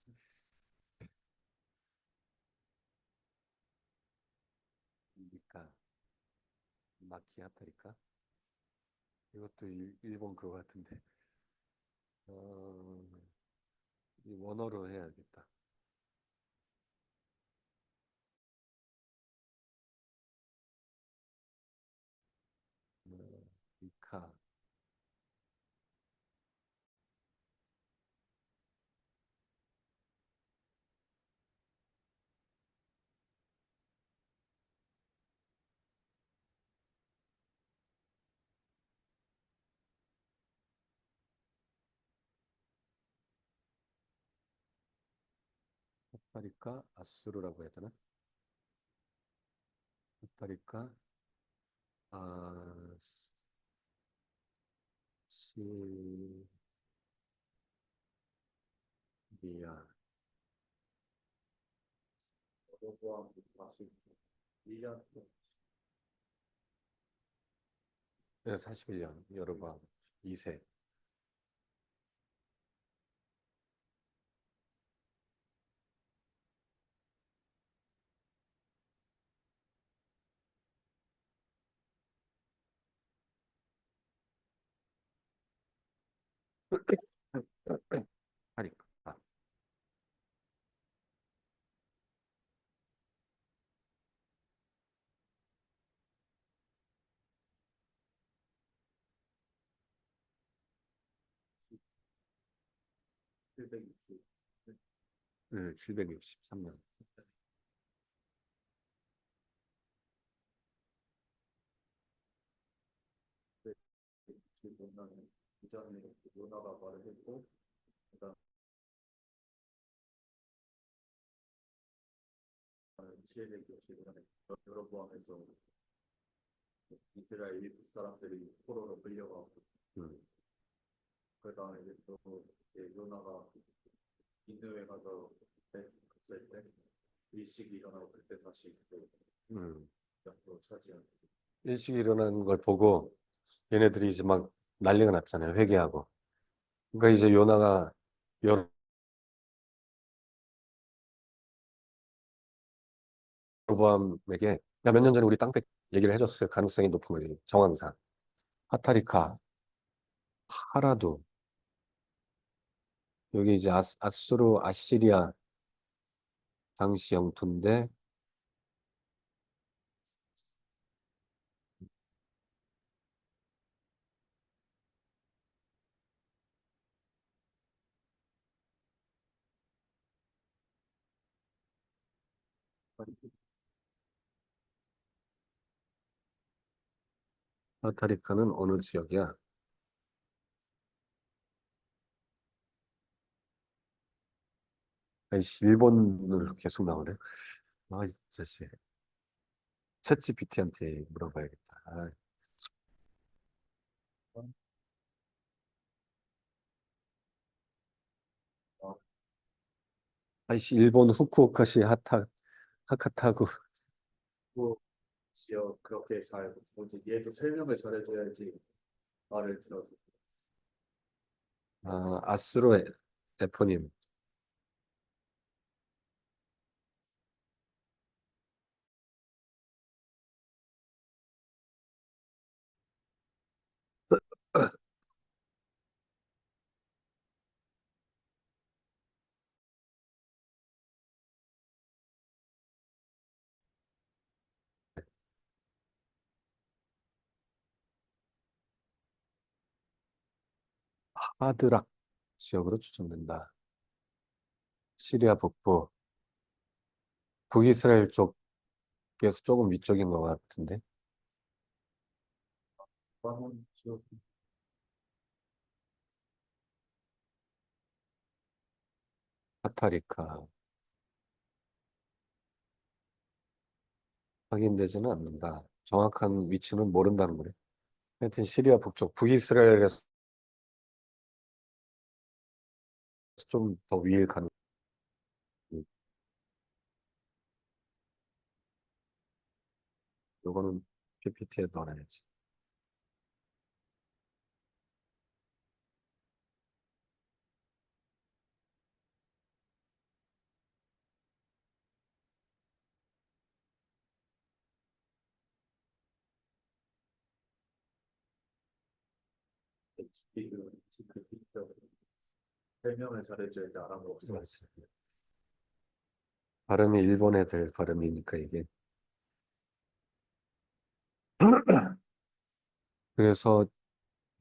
Speaker 1: 니까, 마키아 타리카? 이것도 일본 그거 같은데. 어, 이 원어로 해야겠다. 니카, 타리카, 아수르라고 해야 되나? 타리카, 아, 시리아.
Speaker 2: 여러분 다시 1년
Speaker 1: 41년, 여러분, 2세. 타리카,
Speaker 2: 760.
Speaker 1: 763년.
Speaker 2: 보면은 이전에 누나가 말을 했고, 그다음 760년에 여러분에서 이스라엘 일부 사람들이 포로로 끌려가고,
Speaker 1: 음,
Speaker 2: 그다음에 이제 또 이제 누나가 인도에 가서 갔을 때 일식이 일어나고 그때 다시 또
Speaker 1: 음.
Speaker 2: 역도 차지하는.
Speaker 1: 일식이 일어나는 걸 보고 얘네들이 이제 막 난리가 났잖아요. 회개하고. 그러니까 이제 요나가 여로보암에게 야, 몇 년 전에 우리 땅 얘기를 해줬을 가능성이 높은 거지. 정황상. 하타리카, 하라두. 여기 이제 아수르, 아시리아 당시 영토인데 하타리카는 어느 지역이야? 아이씨, 일본으로 계속 나오네. 아, 이 자식. 챗GPT한테 물어봐야겠다. 아, 아이씨, 일본 후쿠오카시 하카타구.
Speaker 2: 뭐 지역 그렇게 잘 뭐지 얘도 설명을 잘해줘야지 말을 들어서.
Speaker 1: 아스로 에포님. 하드락 지역으로 추천된다. 시리아 북부, 북이스라엘 쪽에서 조금 위쪽인 것 같은데.
Speaker 2: 많은 지역
Speaker 1: 카타리카. 확인되지는 않는다. 정확한 위치는 모른다는 거래. 하여튼 시리아 북쪽, 북이스라엘에서 좀 더 위일 가능. 요거는 PPT에 넣어놔야지.
Speaker 2: 지금 설명을 잘해줘야지 알아먹었어.
Speaker 1: 맞지. 발음이 일본 애들 발음이니까 이게. 그래서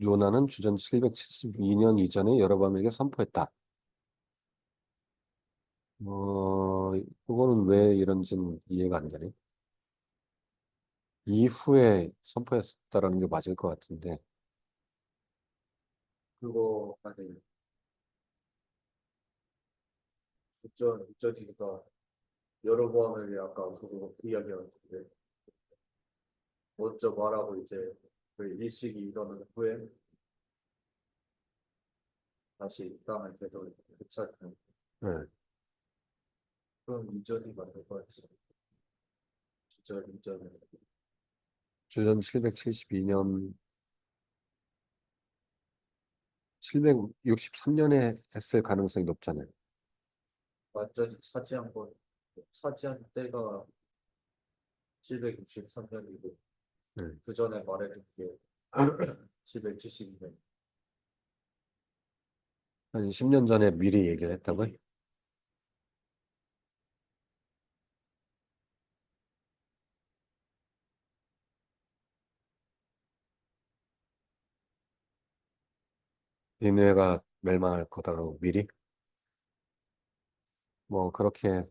Speaker 1: 요나는 주전 772년 이전에 여로보암에게 선포했다. 그거는 왜 이런지는 이해가 안 되네. 이후에 선포했다라는 게 맞을 것 같은데.
Speaker 2: 그거 아니 국전이니까 여러 번을 아까 그거 그 이야기였는데 먼저 말하고 이제 그 일식이 일어난 후에 다시 땅을 되찾는
Speaker 1: 네.
Speaker 2: 그런 이전이 맞는 것 같아요. 진짜 이전에
Speaker 1: 주전 772년, 763년에 했을 가능성이 높잖아요.
Speaker 2: 완전히 차지한 때가 763년이고
Speaker 1: 네.
Speaker 2: 그 전에 말했던 게 772년.
Speaker 1: 한 10년 전에 미리 얘기를 했다고요? 니네가 멸망할 거다라고 미리? 뭐 그렇게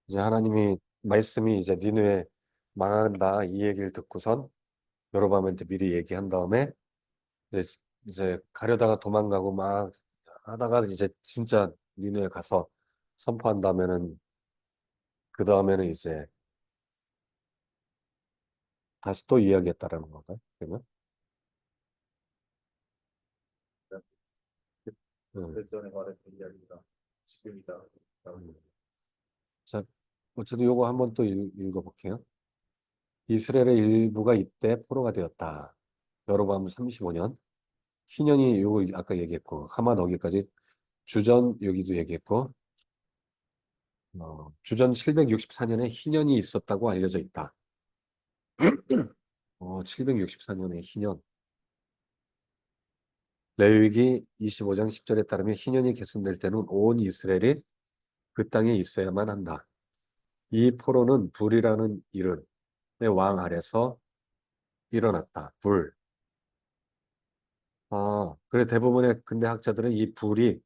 Speaker 1: 이제 하나님이 말씀이 이제 니네 망한다 이 얘기를 듣고선 여로보암한테 미리 얘기한 다음에 이제 가려다가 도망가고 막 하다가 이제 진짜 니네 가서 선포한다면은 그 다음에는 이제 다시 또 이야기했다라는 건가? 그러면? 음,
Speaker 2: 그 전에 말했던 이야기가 지금이다.
Speaker 1: 음. 자, 어쨌든 요거 한번 또 읽어볼게요. 이스라엘의 일부가 이때 포로가 되었다. 여로보암 35년. 희년이 요거 아까 얘기했고 하만 어기까지 주전 여기도 얘기했고 주전 764년에 희년이 있었다고 알려져 있다. 764년에 희년. 레위기 25장 10절에 따르면 희년이 계승될 때는 온 이스라엘이 그 땅에 있어야만 한다. 이 포로는 불이라는 이름의 왕 아래서 일어났다. 불. 그래 대부분의 근대 학자들은 이 불이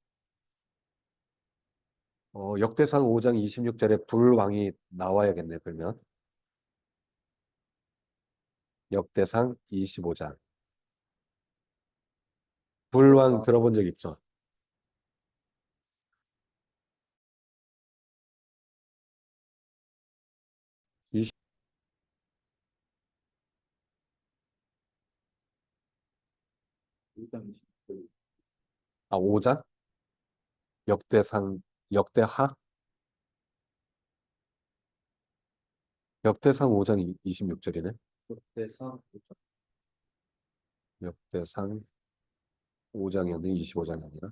Speaker 1: 역대상 5장 26절에 불왕이 나와야겠네. 그러면 역대상 25장. 불왕 들어본 적 있죠? 20, 5장? 역대상, 역대하? 역대상 5장 26절이네.
Speaker 2: 그때상
Speaker 1: 역대상 5장이었는데 25장이 아니라.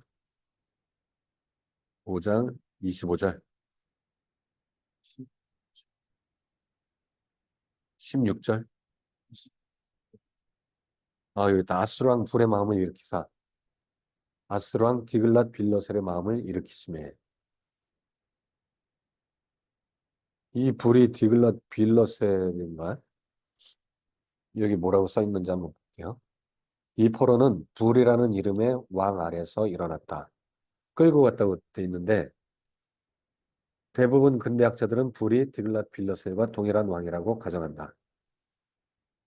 Speaker 1: 5장 25절. 16절. 여기 있다. 아수르왕 불의 마음을 일으키사. 아수르왕 디글랏 빌러셀의 마음을 일으키심에. 이 불이 디글랏 빌러셀인가? 여기 뭐라고 써 있는지 한번 볼게요. 이 포로는 불이라는 이름의 왕 아래서 일어났다. 끌고 갔다고 돼 있는데 대부분 근대학자들은 불이 디글랏 빌러셀과 동일한 왕이라고 가정한다.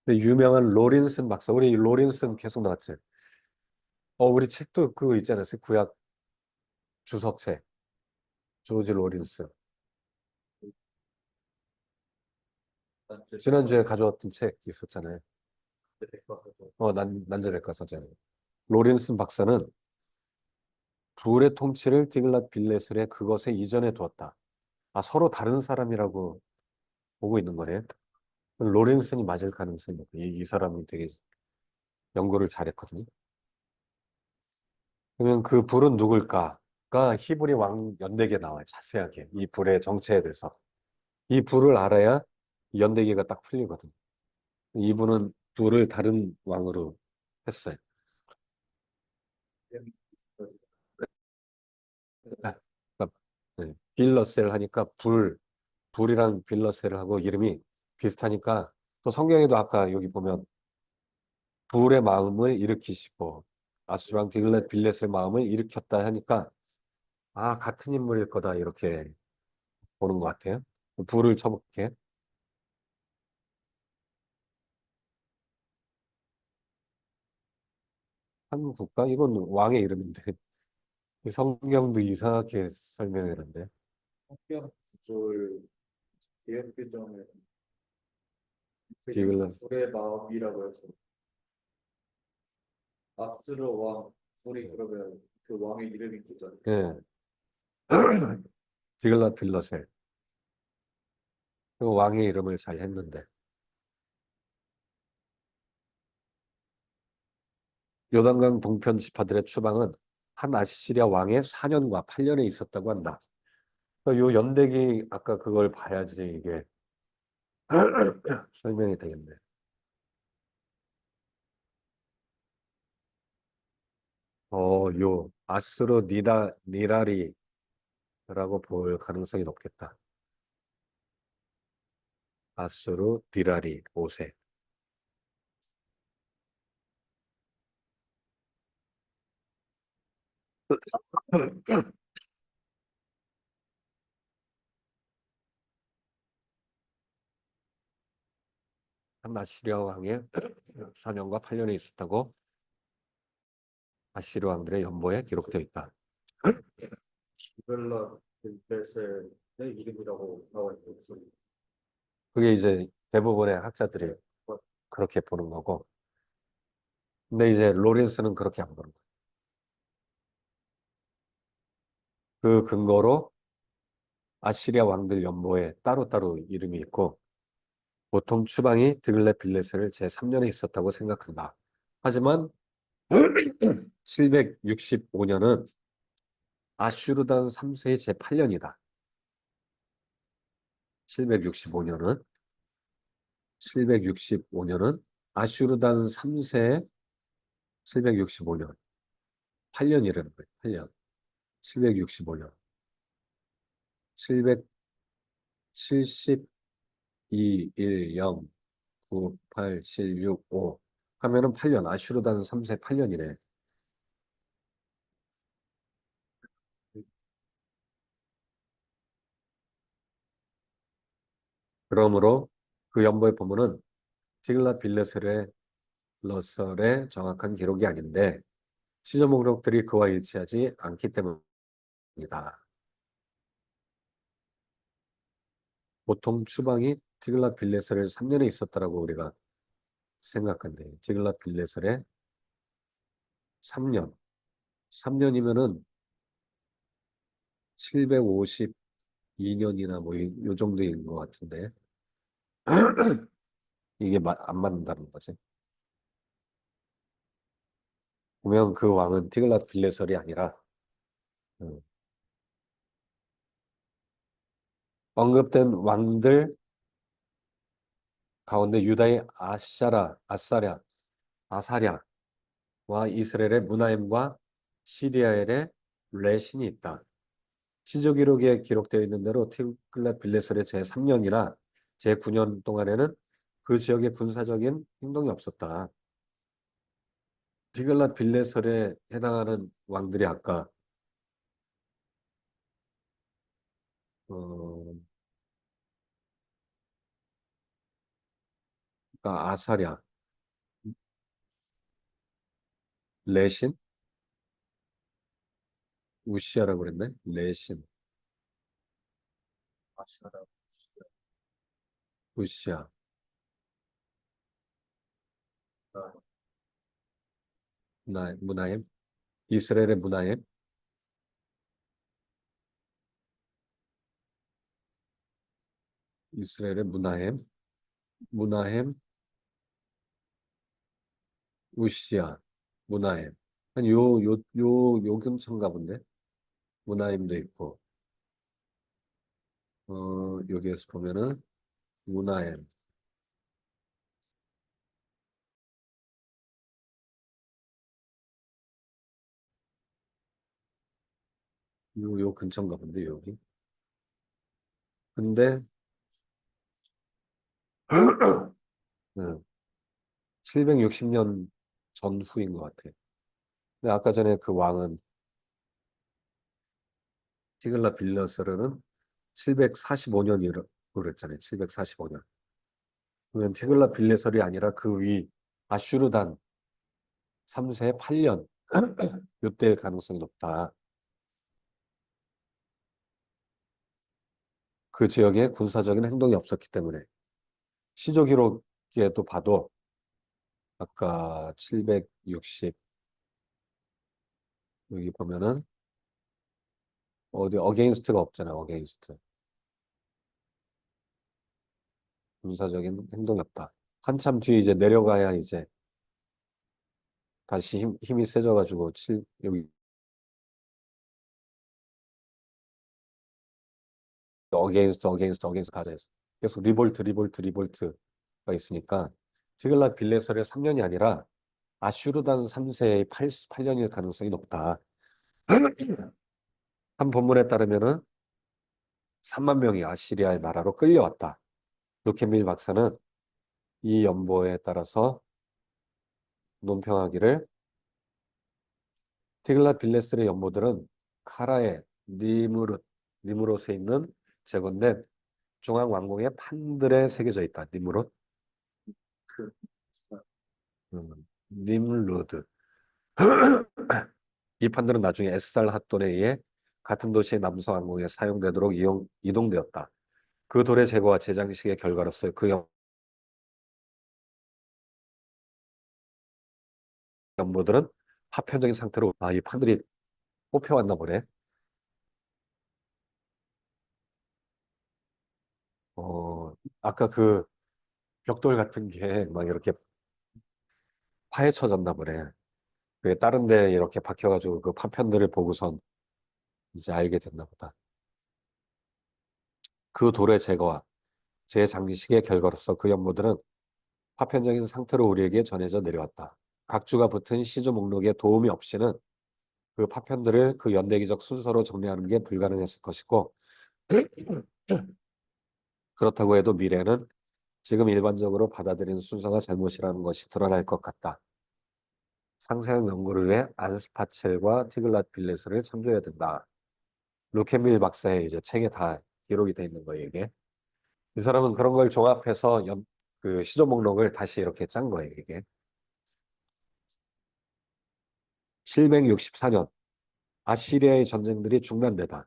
Speaker 1: 근데 유명한 로린슨 박사, 우리 로린슨 계속 나왔지. 우리 책도 그거 있지 않았어요? 구약 주석책. 조지 로린슨. 지난주에 가져왔던 책 있었잖아요.
Speaker 2: 백과사전.
Speaker 1: 난제백과사전. 로렌슨 박사는 불의 통치를 디글랏 빌레슬의 그것에 이전해 두었다. 서로 다른 사람이라고 보고 있는 거네. 로렌슨이 맞을 가능성이 높고, 이 사람이 되게 연구를 잘했거든요. 그러면 그 불은 누굴까가 히브리 왕 연대기에 나와요. 자세하게. 이 불의 정체에 대해서. 이 불을 알아야 연대기가 딱 풀리거든. 이분은 불을 다른 왕으로 했어요. 아, 그러니까, 빌러셀 하니까 불이랑 빌러셀을 하고 이름이 비슷하니까 또 성경에도 아까 여기 보면 불의 마음을 일으키시고 아수랑 디글렛 빌렛의 마음을 일으켰다 하니까 같은 인물일 거다 이렇게 보는 것 같아요. 불을 쳐볼게. 한 국가? 이건 왕의 이름인데 이 성경도 이상하게 설명했는데
Speaker 2: 학교 구조를 기획 규정에 그냥
Speaker 1: 디글렛
Speaker 2: 불의 마음이라고 해서 아스트로 왕 불이 그러면 그 왕의 이름인 거잖아요.
Speaker 1: 예. 디글렛 빌렛의 그 왕의 이름을 잘 했는데 요단강 동편 지파들의 추방은 한 아시리아 왕의 4년과 8년에 있었다고 한다. 요 연대기 아까 그걸 봐야지 이게 설명이 되겠네. 요 아스로 니라리라고 볼 가능성이 높겠다. 아스로 디라리 5세. 한 아시리아 왕의 4년과 8년에 있었다고 아시리아 왕들의 연보에 기록되어 있다.
Speaker 2: 이벨라 빌벳의 이름이라고 나와 있는 목소리.
Speaker 1: 그게 이제 대부분의 학자들이 그렇게 보는 거고. 근데 이제 로렌스는 그렇게 안 보는 거예요. 그 근거로 아시리아 왕들 연보에 따로따로 이름이 있고 보통 추방이 드글렛 빌레스를 제3년에 있었다고 생각한다. 하지만 765년은 아슈르단 3세의 제8년이다. 765년은 765년은 아슈르단 3세의 765년 8년이라는 거예요. 8년. 765년. 772, 1, 0, 9, 8, 7, 6, 5 하면은 8년. 아슈르단 3세 8년이네. 그러므로 그 연보의 본문은 티글랏 빌레셀의 러셀의 정확한 기록이 아닌데 시저 목록들이 그와 일치하지 않기 때문이다. 보통 추방이 티글랏 빌레셀의 3년에 있었다라고 우리가 생각한대. 티글랏 빌레셀의 3년. 3년이면은 752년이나 뭐 요 정도인 것 같은데 이게 안 맞는다는 거지. 보면 그 왕은 티글랏 빌레셀이 아니라 음, 언급된 왕들 가운데 유다의 아사랴와 이스라엘의 무나임과 시리아엘의 레신이 있다. 시조 기록에 기록되어 있는 대로 티글랏 빌레셀의 제3년이나 제9년 동안에는 그 지역의 군사적인 행동이 없었다. 티글랏 빌레셀에 해당하는 왕들이 아까 어, 그러니까 아사랴, 레신, 우시아라고 그랬네. 레신,
Speaker 2: 아시아라
Speaker 1: 우시아. 문하임, 이스라엘의 문하임, 이스라엘의 문하임, 우시아, 문하임. 한 요 근처인가 본데? 문하임도 있고, 여기에서 보면은 문하임, 요 근처인가 본데, 여기. 근데, 760년 전후인 것 같아. 근데 아까 전에 그 왕은 티글라 빌레스르는 745년이라고 그랬잖아요. 745년. 그러면 티글라 빌레설이 아니라 그 위 아슈르단 3세 8년 요때일 가능성이 높다. 그 지역에 군사적인 행동이 없었기 때문에 시조 기록에도 봐도 아까 760 여기 보면은 어디 어게인스트가 없잖아. 어게인스트 군사적인 행동이 없다. 한참 뒤에 이제 내려가야 이제 다시 힘이 세져가지고 여기 어게인스트 가자 해서 계속 리볼트가 있으니까 티글라 빌레설의 3년이 아니라 아슈르단 3세의 8년일 가능성이 높다. 한 본문에 따르면은 3만 명이 아시리아의 나라로 끌려왔다. 루케밀 박사는 이 연보에 따라서 논평하기를 티글라 빌레셀의 연보들은 카라의 니무롯에 있는 제건된 중앙 왕궁의 판들에 새겨져 있다. 니무롯,
Speaker 2: 그
Speaker 1: 님루드. 이 판들은 나중에 에스살 핫돈에 의해 같은 도시의 남서 왕궁에 사용되도록 이동되었다. 그 돌의 제거와 재장식의 결과로서 그 연보들은 파편적인 상태로 이 판들이 뽑혀왔나 보네. 아까 그 벽돌 같은 게 막 이렇게 파헤쳐졌나 보네. 그게 다른 데 이렇게 박혀가지고 그 파편들을 보고선 이제 알게 됐나 보다. 그 돌의 제거와 재장식의 결과로서 그 연못들은 파편적인 상태로 우리에게 전해져 내려왔다. 각주가 붙은 시조 목록에 도움이 없이는 그 파편들을 그 연대기적 순서로 정리하는 게 불가능했을 것이고 그렇다고 해도 미래는 지금 일반적으로 받아들이는 순서가 잘못이라는 것이 드러날 것 같다. 상세한 연구를 위해 안스파첼과 티글랏 빌레스를 참조해야 된다. 루케밀 박사의 이제 책에 다 기록이 돼 있는 거예요, 이게. 이 사람은 그런 걸 종합해서 그 시조 목록을 다시 이렇게 짠 거예요, 이게. 764년 아시리아의 전쟁들이 중단되다.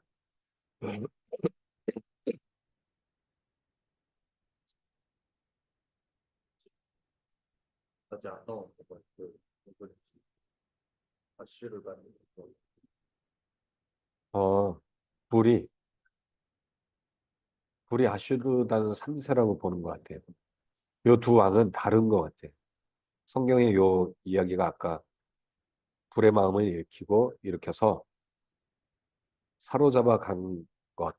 Speaker 2: 아직 안 나온 거 아슈르단
Speaker 1: 어, 불이 아슈르단 3세라고 보는 것 같아요. 요 두 왕은 다른 것 같아요. 성경의 요 이야기가 아까 불의 마음을 일으켜서 사로잡아 간 것.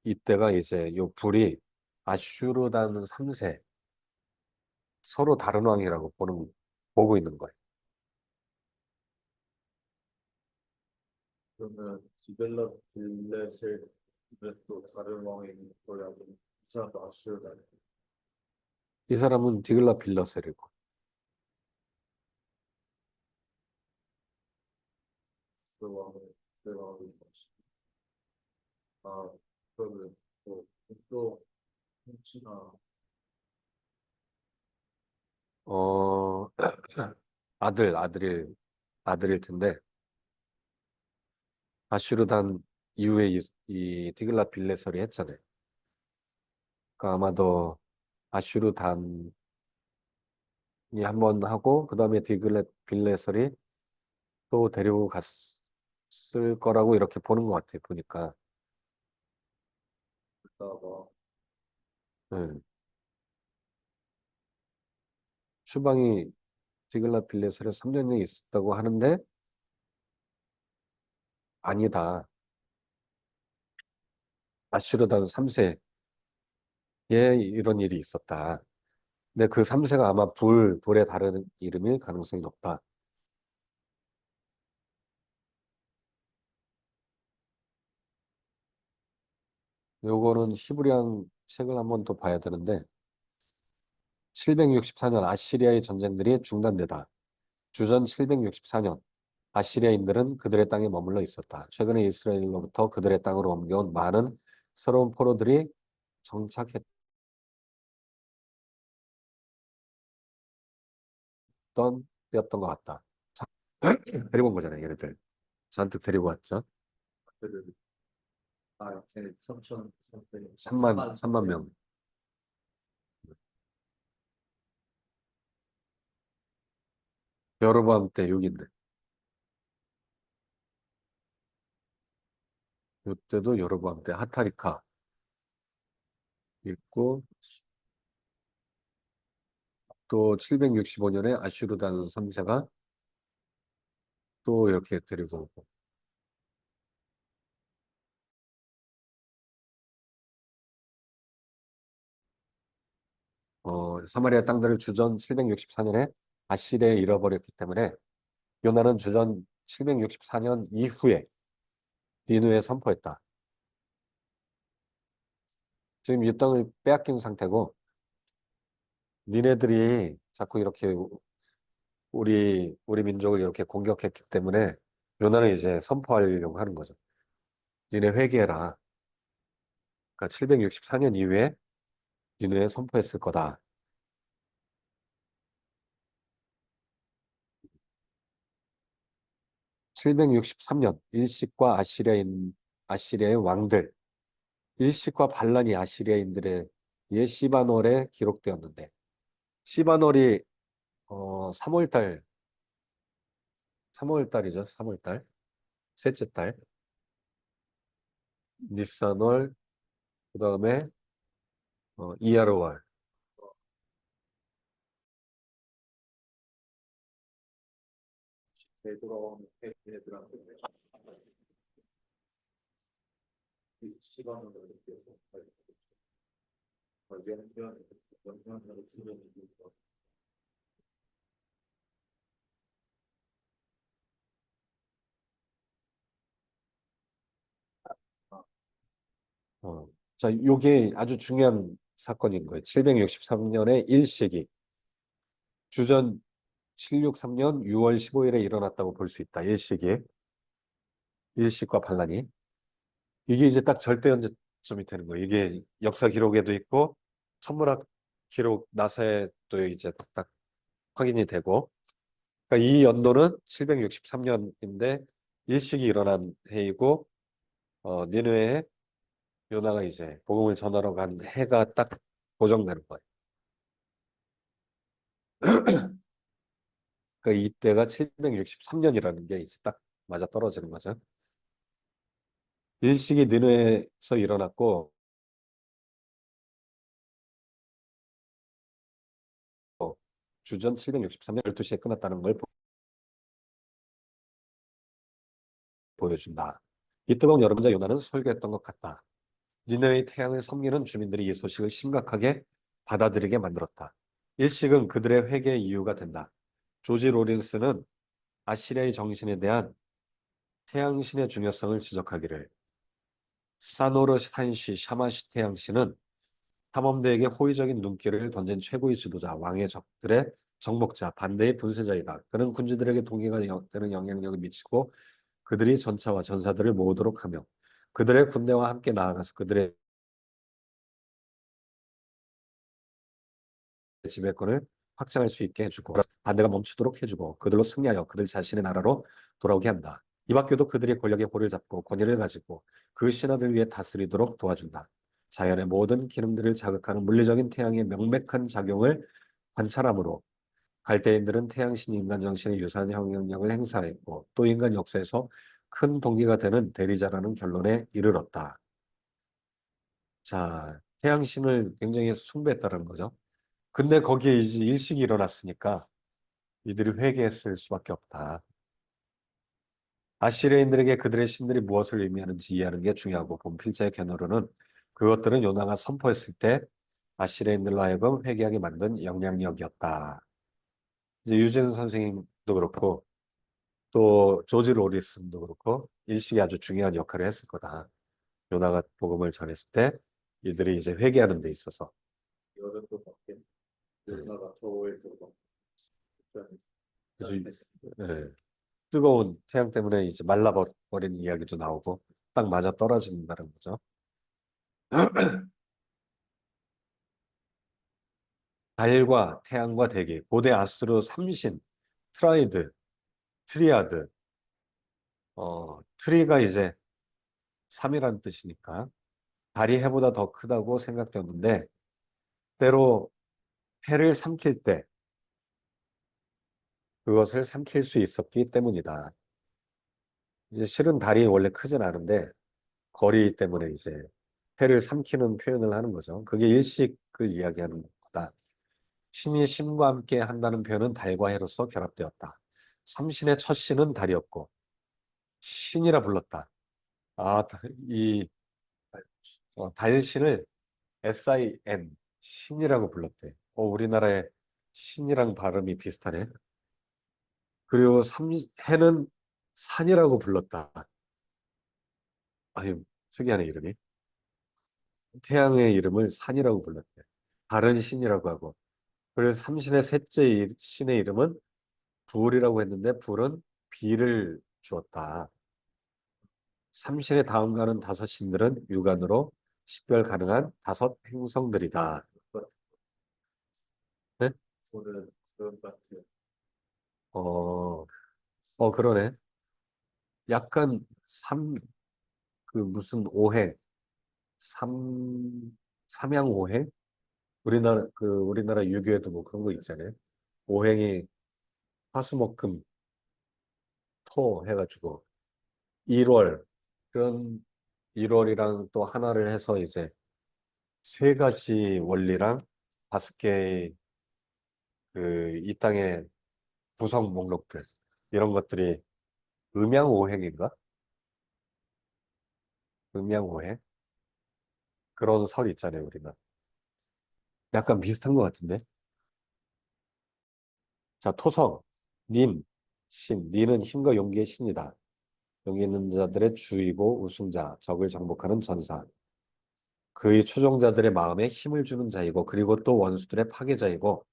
Speaker 1: 이때가 이제 요 불이 아슈르단 3세 서로 다른 왕이라고 보고 있는 거예요.
Speaker 2: 그러면 디벨라 빌렛을 또 다른 왕의 거야. 이 사람도 아슈르단
Speaker 1: 이 사람은 디글라 빌러셀이고
Speaker 2: 그 왕을 그 왕이 아 그러면 또 혹시나
Speaker 1: 어 아들일 텐데 아슈르단 이후에 이 디글라 빌레설이 했잖아요. 그러니까 아마도 아슈르단 한번 하고 그 다음에 디글렛 빌레설이 또 데리고 갔을 거라고 이렇게 보는 것 같아요. 보니까.
Speaker 2: 그러다가
Speaker 1: 예. 추방이 디글렛 빌레설에 3년이 있었다고 하는데 아니다. 아슈르단 3세에 이런 일이 있었다. 근데 그 3세가 아마 불의 다른 이름일 가능성이 높다. 요거는 히브리안 책을 한번 더 봐야 되는데 764년 아시리아의 전쟁들이 중단되다. 주전 764년 아시리아인들은 그들의 땅에 머물러 있었다. 최근에 이스라엘로부터 그들의 땅으로 옮겨온 많은 새로운 포로들이 정착했던 때였던 것 같다. 자, 데리고 온 거잖아요, 얘네들. 잔뜩 데리고 왔죠.
Speaker 2: 그들을 걔네 3천
Speaker 1: 3만 명. 여로보암 때 6인데. 이때도 여로보암 때 하타리카 있고 또 765년에 아슈르단 3세가 또 이렇게 데리고 오고 사마리아 땅들을 주전 764년에 아시리아에 잃어버렸기 때문에 요나는 주전 764년 이후에 니느웨에 선포했다. 지금 이 땅을 빼앗긴 상태고 니네들이 자꾸 이렇게 우리 민족을 이렇게 공격했기 때문에 요나는 이제 선포하려고 하는 거죠. 니네 회개해라. 그러니까 764년 이후에 니느웨에 선포했을 거다. 763년 일식과 아시리아의 왕들 일식과 반란이 아시리아인들에 의해 시바놀에 기록되었는데 시바놀이 3월 달이죠. 3월 달. 셋째 달. 니산월 그다음에 이하르월.
Speaker 2: 되돌아오는 걔네들한테 시간을 느껴서 연변으로 치료를 해주고
Speaker 1: 어. 자, 요게 아주 중요한 사건인 거예요. 763년에 일식이 주전 763년 6월 15일에 일어났다고 볼 수 있다. 일식과 반란이. 이게 이제 딱 절대연재점이 되는 거예요. 이게 역사 기록에도 있고 천문학 기록 나사에 또 이제 딱 확인이 되고 그러니까 이 연도는 763년인데 일식이 일어난 해이고 니느웨에 요나가 이제 복음을 전하러 간 해가 딱 고정되는 거예요. 그러니까 이때가 763년이라는 게 이제 딱 맞아 떨어지는 거죠. 일식이 니느웨에서 일어났고 주전 763년 12시에 끝났다는 걸 보여준다. 이 뜨거운 여름자 요나는 설교했던 것 같다. 니느웨의 태양을 섬기는 주민들이 이 소식을 심각하게 받아들이게 만들었다. 일식은 그들의 회개의 이유가 된다. 조지 로린스는 아시리아의 정신에 대한 태양신의 중요성을 지적하기를 사노르탄시 샤마시 태양신은 탐험대에게 호의적인 눈길을 던진 최고의 지도자, 왕의 적들의 정복자, 반대의 분쇄자이다. 그는 군주들에게 동기가 되는 영향력을 미치고 그들이 전차와 전사들을 모으도록 하며 그들의 군대와 함께 나아가서 그들의 지배권을 확장할 수 있게 해주고 반대가 멈추도록 해주고 그들로 승리하여 그들 자신의 나라로 돌아오게 한다. 이 밖에도 그들이 권력의 볼을 잡고 권위를 가지고 그 신하들 위해 다스리도록 도와준다. 자연의 모든 기능들을 자극하는 물리적인 태양의 명백한 작용을 관찰함으로 갈대인들은 태양신이 인간 정신에 유사한 영향력을 행사했고 또 인간 역사에서 큰 동기가 되는 대리자라는 결론에 이르렀다. 자, 태양신을 굉장히 숭배했다는 거죠. 근데 거기에 이제 일식이 일어났으니까 이들이 회개했을 수밖에 없다. 아시리인들에게 그들의 신들이 무엇을 의미하는지 이해하는 게 중요하고 본 필자의 견해로는 그것들은 요나가 선포했을 때 아시리인들로 하여금 회개하게 만든 영향력이었다. 이제 유진 선생님도 그렇고 또 조지 로리슨도 그렇고 일식이 아주 중요한 역할을 했을 거다. 요나가 복음을 전했을 때 이들이 이제 회개하는 데 있어서
Speaker 2: 여름도 밖에
Speaker 1: 예,
Speaker 2: 요나가 더워해서 막
Speaker 1: 그래서 예, 뜨거운 태양 때문에 이제 말라버린 이야기도 나오고 딱 맞아 떨어진다는 거죠. 달과 태양과 대기, 고대 아수르 삼신, 트라이드, 트리아드, 트리가 이제 3이라는 뜻이니까 달이 해보다 더 크다고 생각되었는데 때로 해를 삼킬 때 그것을 삼킬 수 있었기 때문이다. 이제 실은 달이 원래 크진 않은데 거리 때문에 이제 해를 삼키는 표현을 하는 거죠. 그게 일식을 이야기하는 거다. 신이 신과 함께 한다는 표현은 달과 해로서 결합되었다. 삼신의 첫 신은 달이었고 신이라 불렀다. 아, 이 달신을 SIN 신이라고 불렀대. 우리나라의 신이랑 발음이 비슷하네. 그리고 해는 산이라고 불렀다. 아유, 특이하네 이름이. 태양의 이름을 산이라고 불렀대. 다른 신이라고 하고. 그래서 삼신의 셋째 신의 이름은 불이라고 했는데 불은 비를 주었다. 삼신의 다음 가는 다섯 신들은 육안으로 식별 가능한 다섯 행성들이다. 네?
Speaker 2: 오늘 그런 같아요.
Speaker 1: 어, 그러네. 약간 그 무슨 오해, 삼, 삼양오해? 우리나라 유교에도 뭐 그런 거 있잖아요. 오행이 화수목금 토 해가지고 1월 그런 1월이랑 또 하나를 해서 이제 세 가지 원리랑 5개의 그 이 땅의 구성 목록들 이런 것들이 음양오행인가? 음양오행 그런 설 있잖아요 우리가. 약간 비슷한 것 같은데. 자, 토성, 님, 신, 니는 힘과 용기의 신이다. 용기 있는 자들의 주이고 우승자, 적을 정복하는 전사. 그의 추종자들의 마음에 힘을 주는 자이고 그리고 또 원수들의 파괴자이고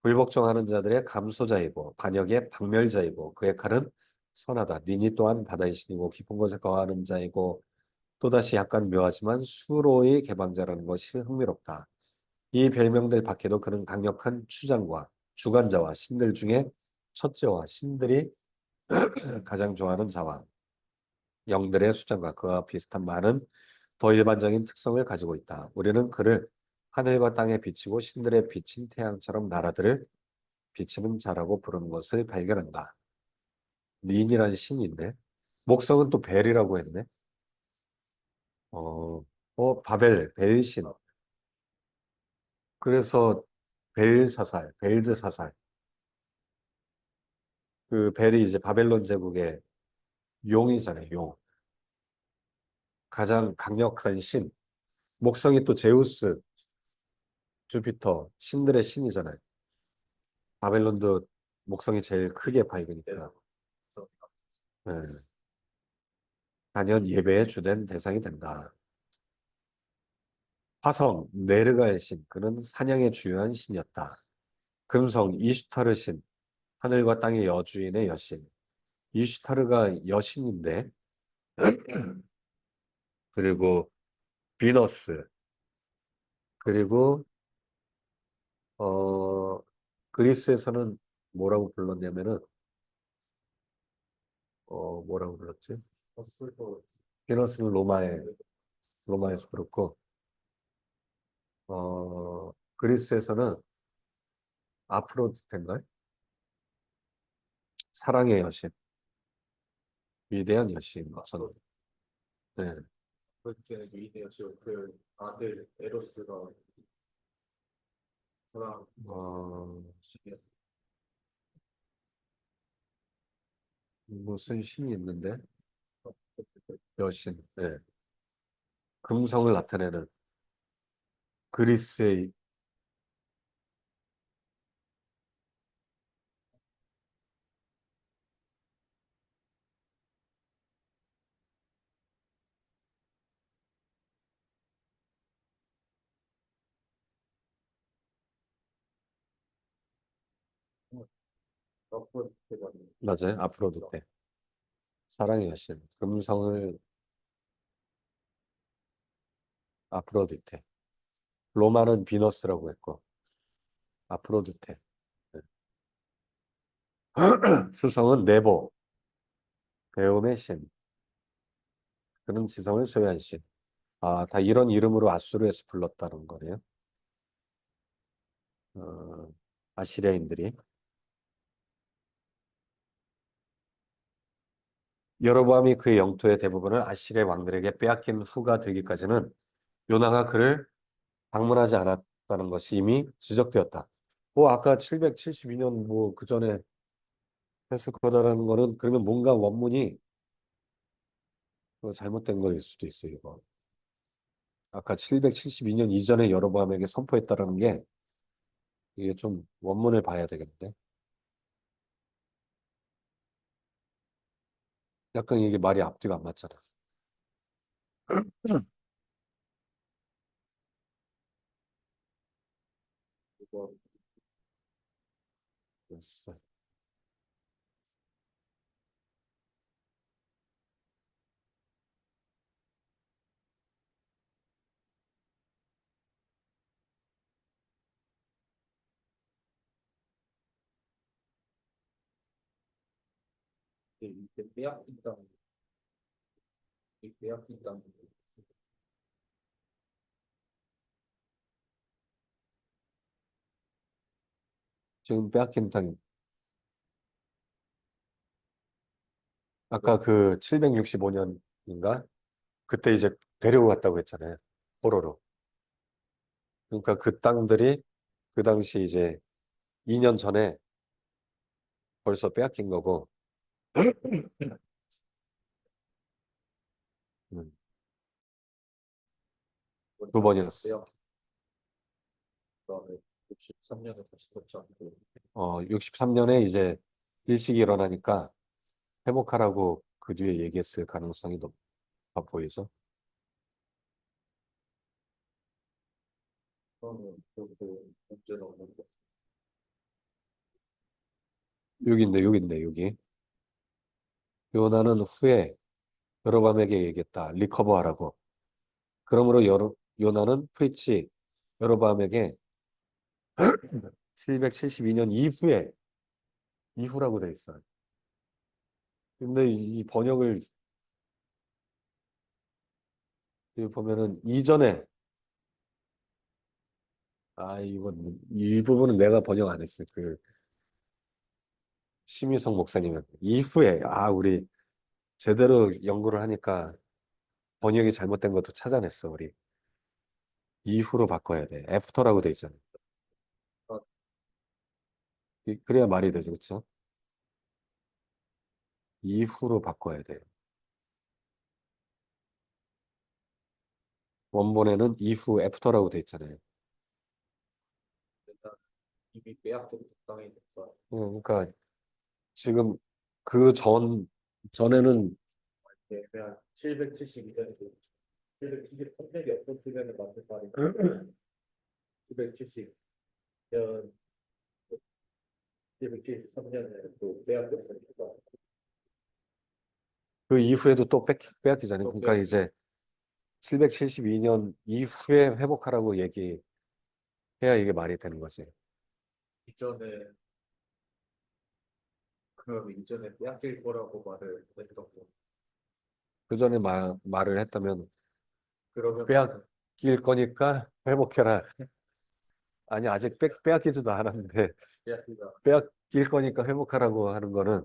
Speaker 1: 불복종하는 자들의 감소자이고 반역의 박멸자이고 그의 칼은 선하다. 니니 또한 바다의 신이고 깊은 곳에 거하는 자이고 또다시 약간 묘하지만 수로의 개방자라는 것이 흥미롭다. 이 별명들 밖에도 그는 강력한 추장과 주관자와 신들 중에 첫째와 신들이 가장 좋아하는 자와 영들의 수장과 그와 비슷한 많은 더 일반적인 특성을 가지고 있다. 우리는 그를 하늘과 땅에 비치고 신들의 비친 태양처럼 나라들을 비치는 자라고 부르는 것을 발견한다. 닌이라는 신이 있네. 목성은 또 벨이라고 했네. 바벨, 벨신. 그래서 벨사살, 벨드사살. 그 벨이 이제 바벨론 제국의 용이잖아요, 용. 가장 강력한 신. 목성이 또 제우스, 주피터, 신들의 신이잖아요. 바벨론도 목성이 제일 크게 밝으니까. 네. 단연 예배의 주된 대상이 된다. 화성, 네르갈 신, 그는 사냥의 주요한 신이었다. 금성, 이슈타르 신, 하늘과 땅의 여주인의 여신. 이슈타르가 여신인데, 그리고 비너스, 그리고, 어, 그리스에서는 뭐라고 불렀냐면은, 뭐라고 불렀지? 비너스는 로마에서 그렇고, 그리스에서는 아프로디테인가요? 사랑의 여신, 위대한 여신. 네.
Speaker 2: 그때는 위대하죠. 그 아들 에로스가 사랑
Speaker 1: 어,
Speaker 2: 시기야.
Speaker 1: 무슨 신이 있는데? 여신. 네. 금성을 나타내는 그리스의
Speaker 2: 아프로디테가
Speaker 1: 맞아요. 아프로디테. 사랑의 여신. 금성을 아프로디테. 로마는 비너스라고 했고 아프로디테. 네. 수성은 네보. 배움의 신. 그는 지성을 소유한 신. 아, 다 이런 이름으로 아수르에서 불렀다는 거네요. 어, 아시리아인들이. 여로보암이 그의 영토의 대부분을 아시리아 왕들에게 빼앗긴 후가 되기까지는 요나가 그를 방문하지 않았다는 것이 이미 지적되었다. 뭐 아까 772년 뭐 그 전에 했을 거다라는 거는 그러면 뭔가 원문이 잘못된 거일 수도 있어요, 이거. 아까 772년 이전에 여로보암에게 선포했다라는 게 이게 좀 원문을 봐야 되겠는데. 약간 이게 말이 앞뒤가 안 맞잖아.
Speaker 2: 그거
Speaker 1: 그랬어.
Speaker 2: 이게 빼앗긴 땅, 이 빼앗긴 땅.
Speaker 1: 지금 빼앗긴 땅. 아까 그 765년인가? 그때 이제 데리고 갔다고 했잖아요. 포로로. 그러니까 그 땅들이 그 당시 이제 2년 전에 벌써 빼앗긴 거고, 음, 두 번이었어.
Speaker 2: 빼앗긴 다음에 63년에 다시 도착하고
Speaker 1: 63년에 이제 일식이 일어나니까 회복하라고 그 뒤에 얘기했을 가능성이 높아 보이죠.
Speaker 2: 그러면 그 문제는 없는 거.
Speaker 1: 여기인데, 여기. 요나는 후에 여로밤에게 얘기했다. 리커버하라고. 그러므로 요나는 프리치 여로밤에게 772년 이후라고 돼 있어요. 근데 이 번역을 여기 보면은 이전에 이 부분은 내가 번역 안 했어. 그 심희성 목사님은 이후에 우리 제대로 연구를 하니까 번역이 잘못된 것도 찾아냈어. 우리 이후로 바꿔야 돼. 애프터라고 돼 있잖아. 그래야 말이 되죠, 그렇죠? 이후로 바꿔야 돼. 원본에는 이후 애프터라고 돼 있잖아요.
Speaker 2: 일단 이미 빼앗긴 땅에 있어.
Speaker 1: 그러니까 지금 그 전에는
Speaker 2: 애매한 772년이고 773년이 없었으면 맞는 말이 770년 773년에 또 빼앗겼으니까
Speaker 1: 그 이후에도 또 빼앗기잖아요.
Speaker 2: 또
Speaker 1: 그러니까
Speaker 2: 빼앗기
Speaker 1: 이제 772년 이후에 회복하라고 얘기해야 이게 말이 되는 거지.
Speaker 2: 이전에 그럼 이전에 빼앗길 거라고 말을 했던 거.
Speaker 1: 그 전에 말을 했다면
Speaker 2: 그러면
Speaker 1: 빼앗길 거니까 회복해라. 아니, 아직 빼앗기지도 않았는데
Speaker 2: 빼앗기가
Speaker 1: 빼앗길 거니까 회복하라고 하는 거는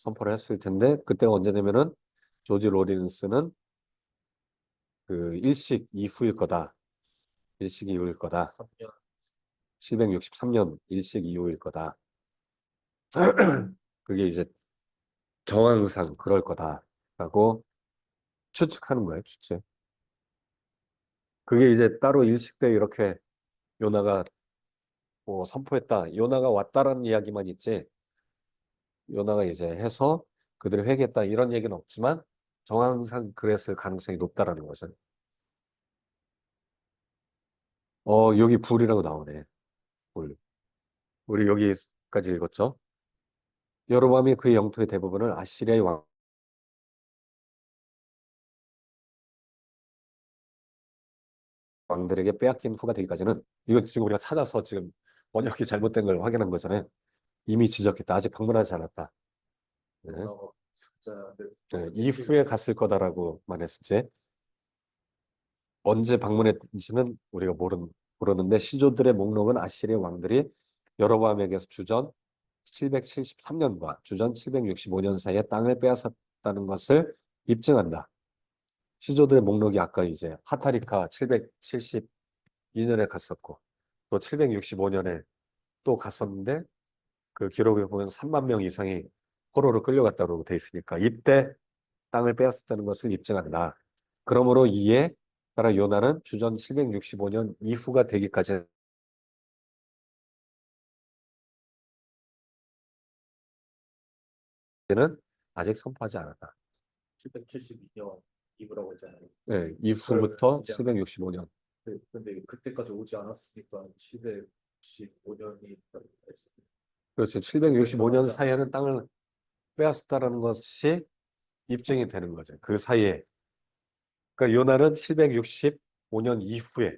Speaker 1: 선포를 했을 텐데 그때가 언제냐면은 조지 로린스는 그 일식 이후일 거다. 일식 이후일 거다.
Speaker 2: 3년
Speaker 1: 763년 일식 이후일 거다. 그게 이제 정황상 그럴 거다라고 추측하는 거예요, 추측. 그게 이제 따로 일식 때 이렇게 요나가 뭐 선포했다. 요나가 왔다라는 이야기만 있지. 요나가 이제 해서 그들이 회개했다 이런 얘기는 없지만 정황상 그랬을 가능성이 높다라는 거죠. 여기 불이라고 나오네. 불. 우리 여기까지 읽었죠? 여로보암이 그의 영토의 대부분을 아시리아의 왕들에게 빼앗긴 후가 되기까지는 이거 지금 우리가 찾아서 지금 번역이 잘못된 걸 확인한 거잖아요. 이미 지적했다. 아직 방문하지 않았다. 네.
Speaker 2: 요나가 진짜
Speaker 1: 네, 이후에 갔을 거다라고만 했었지. 언제 방문했는지는 우리가 모르는데 시조들의 목록은 아시리아 왕들이 여로보암에게서 주전 773년과 주전 765년 사이에 땅을 빼앗았다는 것을 입증한다. 시조들의 목록이 아까 이제 하타리카 772년에 갔었고 또 765년에 또 갔었는데 그 기록에 보면 3만 명 이상이 포로로 끌려갔다고 돼 있으니까 이때 땅을 빼앗았다는 것을 입증한다. 그러므로 이에 따라 요나는 주전 765년 이후가 되기까지는 아직 선포하지 않았다.
Speaker 2: 772년 이브라고 했잖아요.
Speaker 1: 네, 이후부터
Speaker 2: 진짜
Speaker 1: 765년.
Speaker 2: 근데 그때까지 오지 않았으니까 715년이 됐습니다.
Speaker 1: 그렇지. 765년 사이에는 땅을 빼앗았다라는 것이 입증이 되는 거죠. 그 사이에. 그러니까 요나는 765년 이후에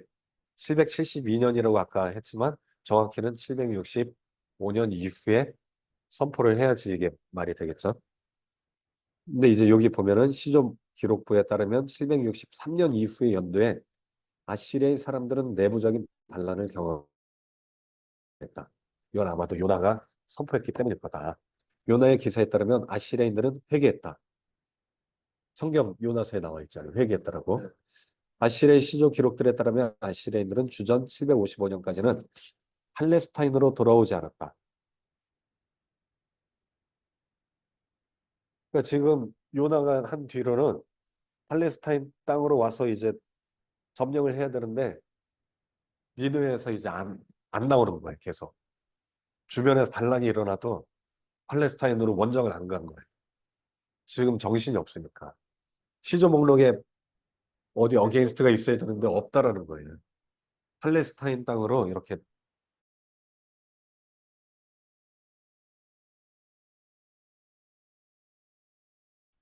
Speaker 1: 772년이라고 아까 했지만 정확히는 765년 이후에 선포를 해야지 이게 말이 되겠죠. 근데 이제 여기 보면은 시조 기록부에 따르면 763년 이후의 연도에 아시리아의 사람들은 내부적인 반란을 경험했다. 이건 아마도 요나가 선포했기 때문일 거다. 요나의 기사에 따르면 아시리아인들은 회개했다. 성경 요나서에 나와 있잖아요. 회개했다라고.
Speaker 2: 네.
Speaker 1: 아시리아의 시조 기록들에 따르면 아시리아인들은 주전 755년까지는 팔레스타인으로 돌아오지 않았다. 그러니까 지금 요나가 한 뒤로는 팔레스타인 땅으로 와서 이제 점령을 해야 되는데 니느웨에서 이제 안 나오는 거예요. 계속. 주변에서 반란이 일어나도 팔레스타인으로 원정을 안 간 거예요. 지금 정신이 없으니까. 시조 목록에 어디 어게인스트가 있어야 되는데 없다라는 거예요. 팔레스타인 땅으로 이렇게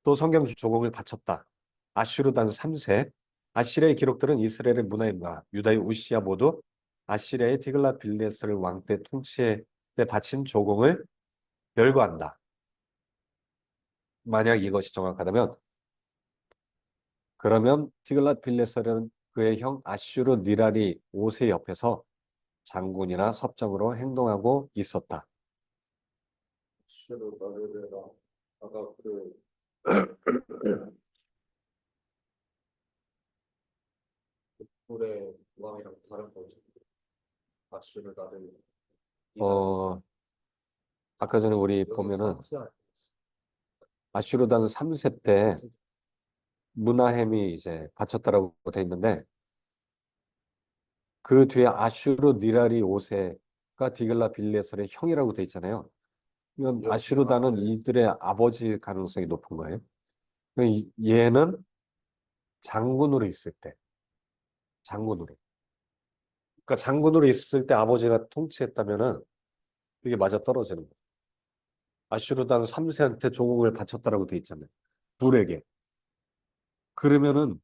Speaker 1: 또 성경 조공을 바쳤다. 아슈르단 3세. 아시리아의 기록들은 이스라엘의 문하임과 유다의 우시아 모두 아시리아의 티글라 빌네스를 왕 때 통치에 때 바친 조공을 열거한다. 만약 이것이 정확하다면 그러면 티글라 빌네스는 그의 형 아슈르 니랄이 5세 옆에서 장군이나 섭정으로 행동하고 있었다.
Speaker 2: 슈로 나르르라 아까 그 불의 왕이랑 다른 거죠. 아슈르 나르르 이단
Speaker 1: 어, 아까 전에 우리
Speaker 2: 여기
Speaker 1: 보면은
Speaker 2: 상세 아니었어요.
Speaker 1: 아슈르단 3세 때 문하햄이 이제 바쳤다라고 돼 있는데 그 뒤에 아슈르 니랄이 5세가 디글라 빌레셀의 형이라고 돼 있잖아요. 이건 아슈르단은 이들의 아버지일 가능성이 높은 거예요. 얘는 장군으로 있을 때, 장군으로. 그러니까 장군으로 있을 때 아버지가 통치했다면은 이게 맞아 떨어지는 거예요. 아슈르단 3세한테 조공을 바쳤다라고 돼 있잖아요. 불에게. 그러면은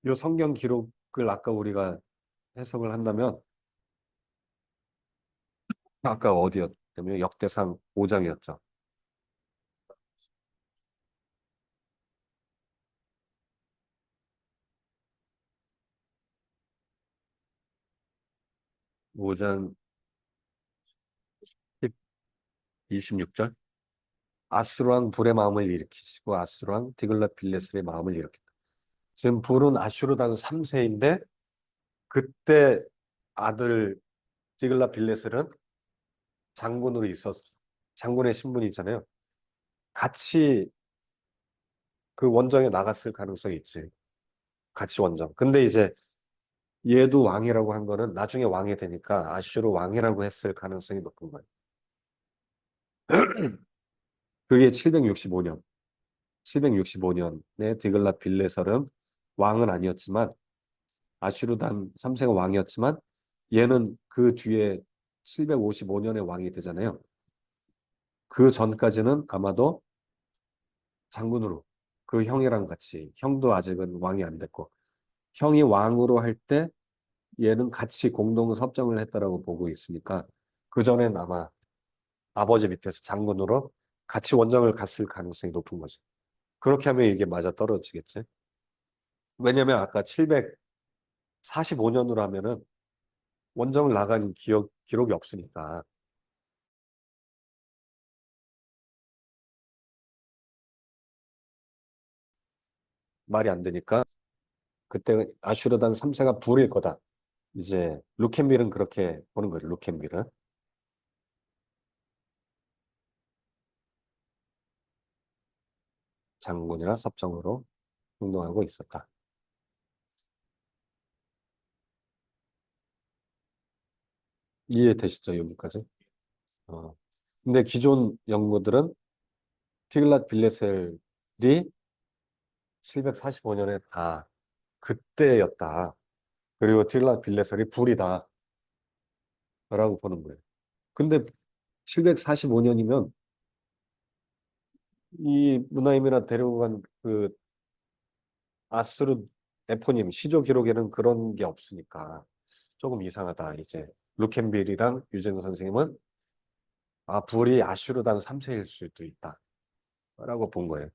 Speaker 1: 이 성경 기록을 아까 우리가 해석을 한다면 아까 어디였냐면 역대상 5장이었죠. 5장 26절. 아수르왕 불의 마음을 일으키시고 아수르왕 디글랏빌레셀의 마음을 일으켰다. 지금 불은 아슈르단 3세인데 그때 아들 디글랏빌레셀은 장군으로 있었 장군의 신분이 있잖아요. 같이 그 원정에 나갔을 가능성이 있지. 같이 원정. 근데 이제 얘도 왕이라고 한 거는 나중에 왕이 되니까 아슈르 왕이라고 했을 가능성이 높은 거예요. 그게 765년. 765년에 디글랏 빌레설은 왕은 아니었지만 아슈르단 3세가 왕이었지만 얘는 그 뒤에 755년에 왕이 되잖아요. 그 전까지는 아마도 장군으로 그 형이랑 같이 형도 아직은 왕이 안 됐고 형이 왕으로 할 때 얘는 같이 공동 섭정을 했다라고 보고 있으니까 그 전엔 아마 아버지 밑에서 장군으로 같이 원정을 갔을 가능성이 높은 거죠. 그렇게 하면 이게 맞아 떨어지겠지. 왜냐면 아까 745년으로 하면은 원정을 나간 기록이 없으니까 말이 안 되니까 그때 아슈르단 3세가 불일 거다. 이제 루켄빌은 그렇게 보는 거죠. 루켄빌은 장군이나 섭정으로 행동하고 있었다. 이해되시죠? 여기까지? 어. 근데 기존 연구들은 티글랏 빌레셀이 745년에 다 그때였다. 그리고 티글랏 빌레셀이 불이다. 라고 보는 거예요. 근데 745년이면 이 문하임이나 데리고 간 그 아스르 에포님 시조 기록에는 그런 게 없으니까 조금 이상하다. 이제 루켄빌이랑 유재석 선생님은 불이 아슈르단 3세일 수도 있다. 라고 본 거예요.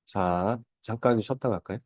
Speaker 1: 자, 잠깐 쉬었다 갈까요?